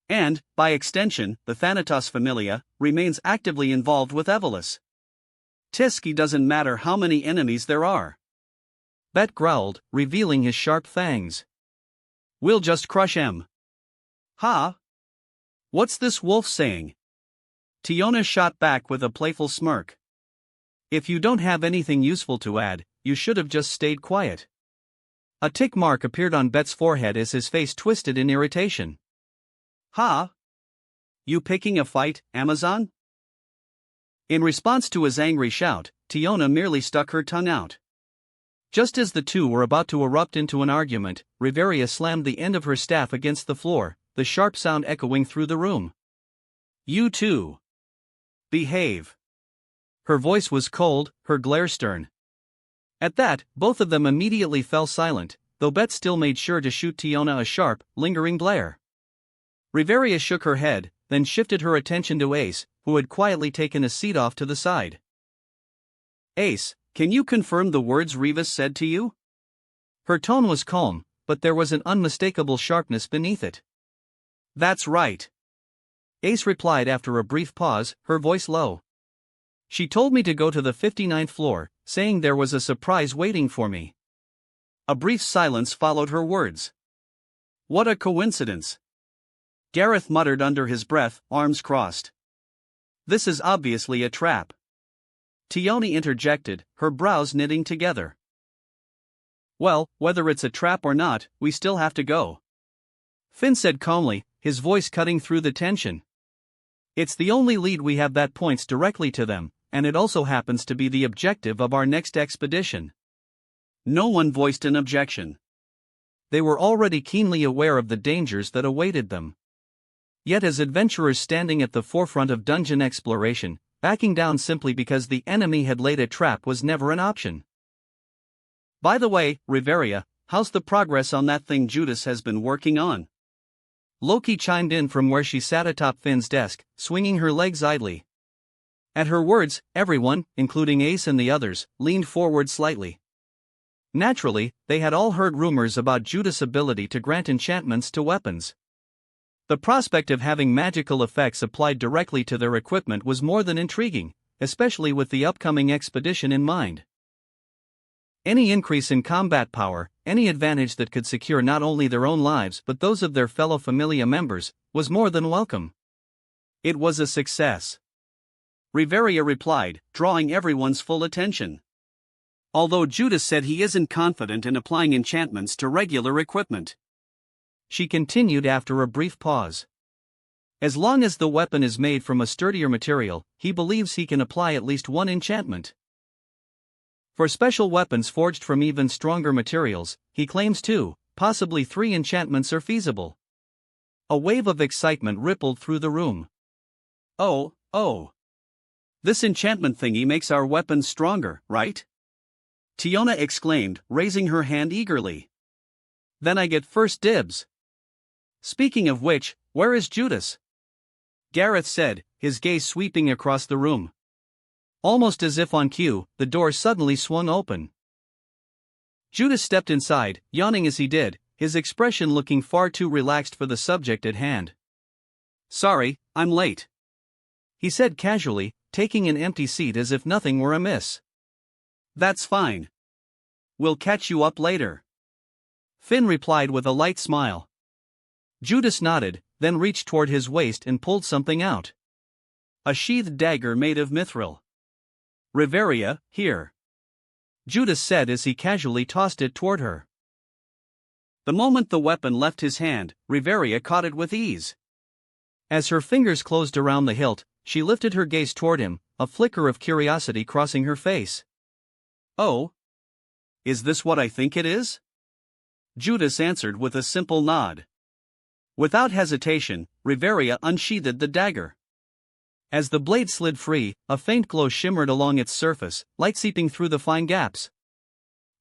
and, by extension, the Thanatos Familia, remains actively involved with Evolus. Tiski doesn't matter how many enemies there are. Bet growled, revealing his sharp fangs. We'll just crush him. Ha! What's this wolf saying? Tiona shot back with a playful smirk. If you don't have anything useful to add, you should have just stayed quiet. A tick mark appeared on Bet's forehead as his face twisted in irritation. Ha! You picking a fight, Amazon? In response to his angry shout, Tiona merely stuck her tongue out. Just as the two were about to erupt into an argument, Riveria slammed the end of her staff against the floor, the sharp sound echoing through the room. You two. Behave. Her voice was cold, her glare stern. At that, both of them immediately fell silent, though Bet still made sure to shoot Tiona a sharp, lingering glare. Riveria shook her head, then shifted her attention to Ace, who had quietly taken a seat off to the side. Ace, can you confirm the words Rivas said to you? Her tone was calm, but there was an unmistakable sharpness beneath it. That's right. Ace replied after a brief pause, her voice low. She told me to go to the 59th floor, saying there was a surprise waiting for me. A brief silence followed her words. What a coincidence. Gareth muttered under his breath, arms crossed. This is obviously a trap. Tioni interjected, her brows knitting together. Well, whether it's a trap or not, we still have to go. Finn said calmly, his voice cutting through the tension. It's the only lead we have that points directly to them, and it also happens to be the objective of our next expedition. No one voiced an objection. They were already keenly aware of the dangers that awaited them. Yet as adventurers standing at the forefront of dungeon exploration, backing down simply because the enemy had laid a trap was never an option. By the way, Riveria, how's the progress on that thing Judas has been working on? Loki chimed in from where she sat atop Finn's desk, swinging her legs idly. At her words, everyone, including Ace and the others, leaned forward slightly. Naturally, they had all heard rumors about Judas' ability to grant enchantments to weapons. The prospect of having magical effects applied directly to their equipment was more than intriguing, especially with the upcoming expedition in mind. Any increase in combat power, any advantage that could secure not only their own lives but those of their fellow Familia members, was more than welcome. It was a success. Riveria replied, drawing everyone's full attention. Although Judas said he isn't confident in applying enchantments to regular equipment. she continued after a brief pause. As long as the weapon is made from a sturdier material, he believes he can apply at least one enchantment. For special weapons forged from even stronger materials, he claims 2, possibly 3 enchantments are feasible. A wave of excitement rippled through the room. Oh. This enchantment thingy makes our weapons stronger, right? Tiona exclaimed, raising her hand eagerly. Then I get first dibs. Speaking of which, where is Judas? Gareth said, his gaze sweeping across the room. Almost as if on cue, the door suddenly swung open. Judas stepped inside, yawning as he did, his expression looking far too relaxed for the subject at hand. Sorry, I'm late, he said casually, taking an empty seat as if nothing were amiss. That's fine. We'll catch you up later, Finn replied with a light smile. Judas nodded, then reached toward his waist and pulled something out. A sheathed dagger made of mithril. Riveria, here, Judas said as he casually tossed it toward her. The moment the weapon left his hand, Riveria caught it with ease. As her fingers closed around the hilt, she lifted her gaze toward him, a flicker of curiosity crossing her face. Oh? Is this what I think it is? Judas answered with a simple nod. Without hesitation, Riveria unsheathed the dagger. As the blade slid free, a faint glow shimmered along its surface, light seeping through the fine gaps.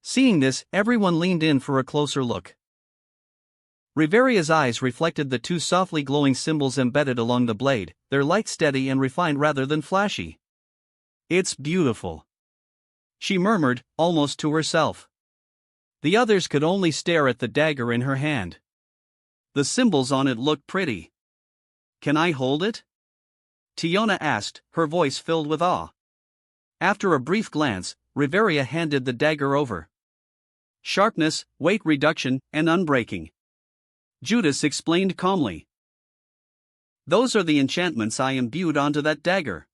Seeing this, everyone leaned in for a closer look. Riveria's eyes reflected the 2 softly glowing symbols embedded along the blade, their light steady and refined rather than flashy. It's beautiful, she murmured, almost to herself. The others could only stare at the dagger in her hand. The symbols on it look pretty. Can I hold it? Tiona asked, her voice filled with awe. After a brief glance, Riveria handed the dagger over. Sharpness, weight reduction, and unbreaking, Judas explained calmly. Those are the enchantments I imbued onto that dagger.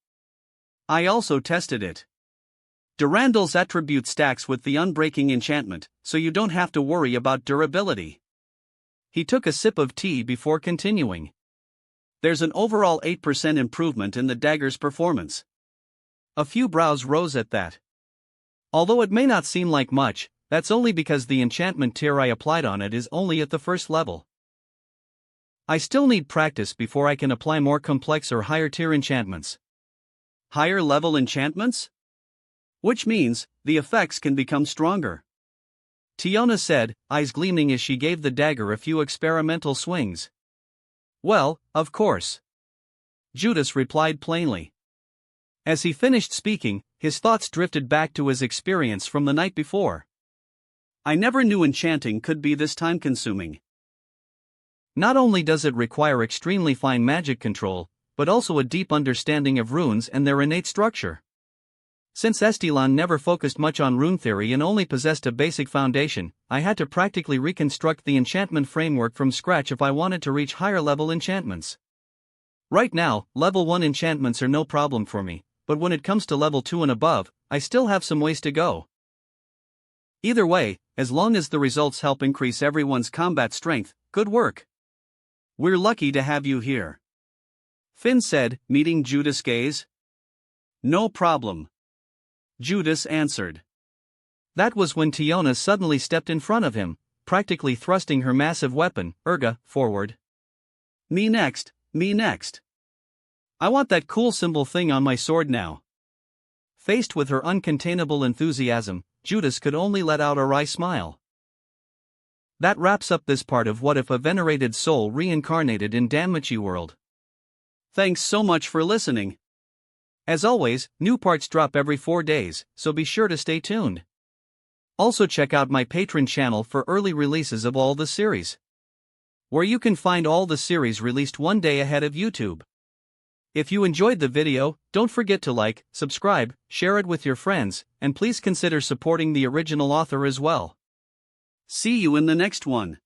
I also tested it. Durandal's attribute stacks with the unbreaking enchantment, so you don't have to worry about durability. He took a sip of tea before continuing. There's an overall 8% improvement in the dagger's performance. A few brows rose at that. Although it may not seem like much, that's only because the enchantment tier I applied on it is only at the first level. I still need practice before I can apply more complex or higher tier enchantments. Higher level enchantments? Which means, the effects can become stronger, Tiona said, eyes gleaming as she gave the dagger a few experimental swings. Well, of course, Judas replied plainly. As he finished speaking, his thoughts drifted back to his experience from the night before. I never knew enchanting could be this time-consuming. Not only does it require extremely fine magic control, but also a deep understanding of runes and their innate structure. Since Estilan never focused much on rune theory and only possessed a basic foundation, I had to practically reconstruct the enchantment framework from scratch if I wanted to reach higher level enchantments. Right now, level 1 enchantments are no problem for me, but when it comes to level 2 and above, I still have some ways to go. Either way, as long as the results help increase everyone's combat strength, good work. We're lucky to have you here, Finn said, meeting Judas' gaze. No problem, Judas answered. That was when Tiona suddenly stepped in front of him, practically thrusting her massive weapon, Urga, forward. Me next, me next. I want that cool symbol thing on my sword now. Faced with her uncontainable enthusiasm, Judas could only let out a wry smile. That wraps up this part of What If a Venerated Soul Reincarnated in Danmachi World. Thanks so much for listening. As always, new parts drop every 4 days, so be sure to stay tuned. Also check out my Patreon channel for early releases of all the series, where you can find all the series released one day ahead of YouTube. If you enjoyed the video, don't forget to like, subscribe, share it with your friends, and please consider supporting the original author as well. See you in the next one.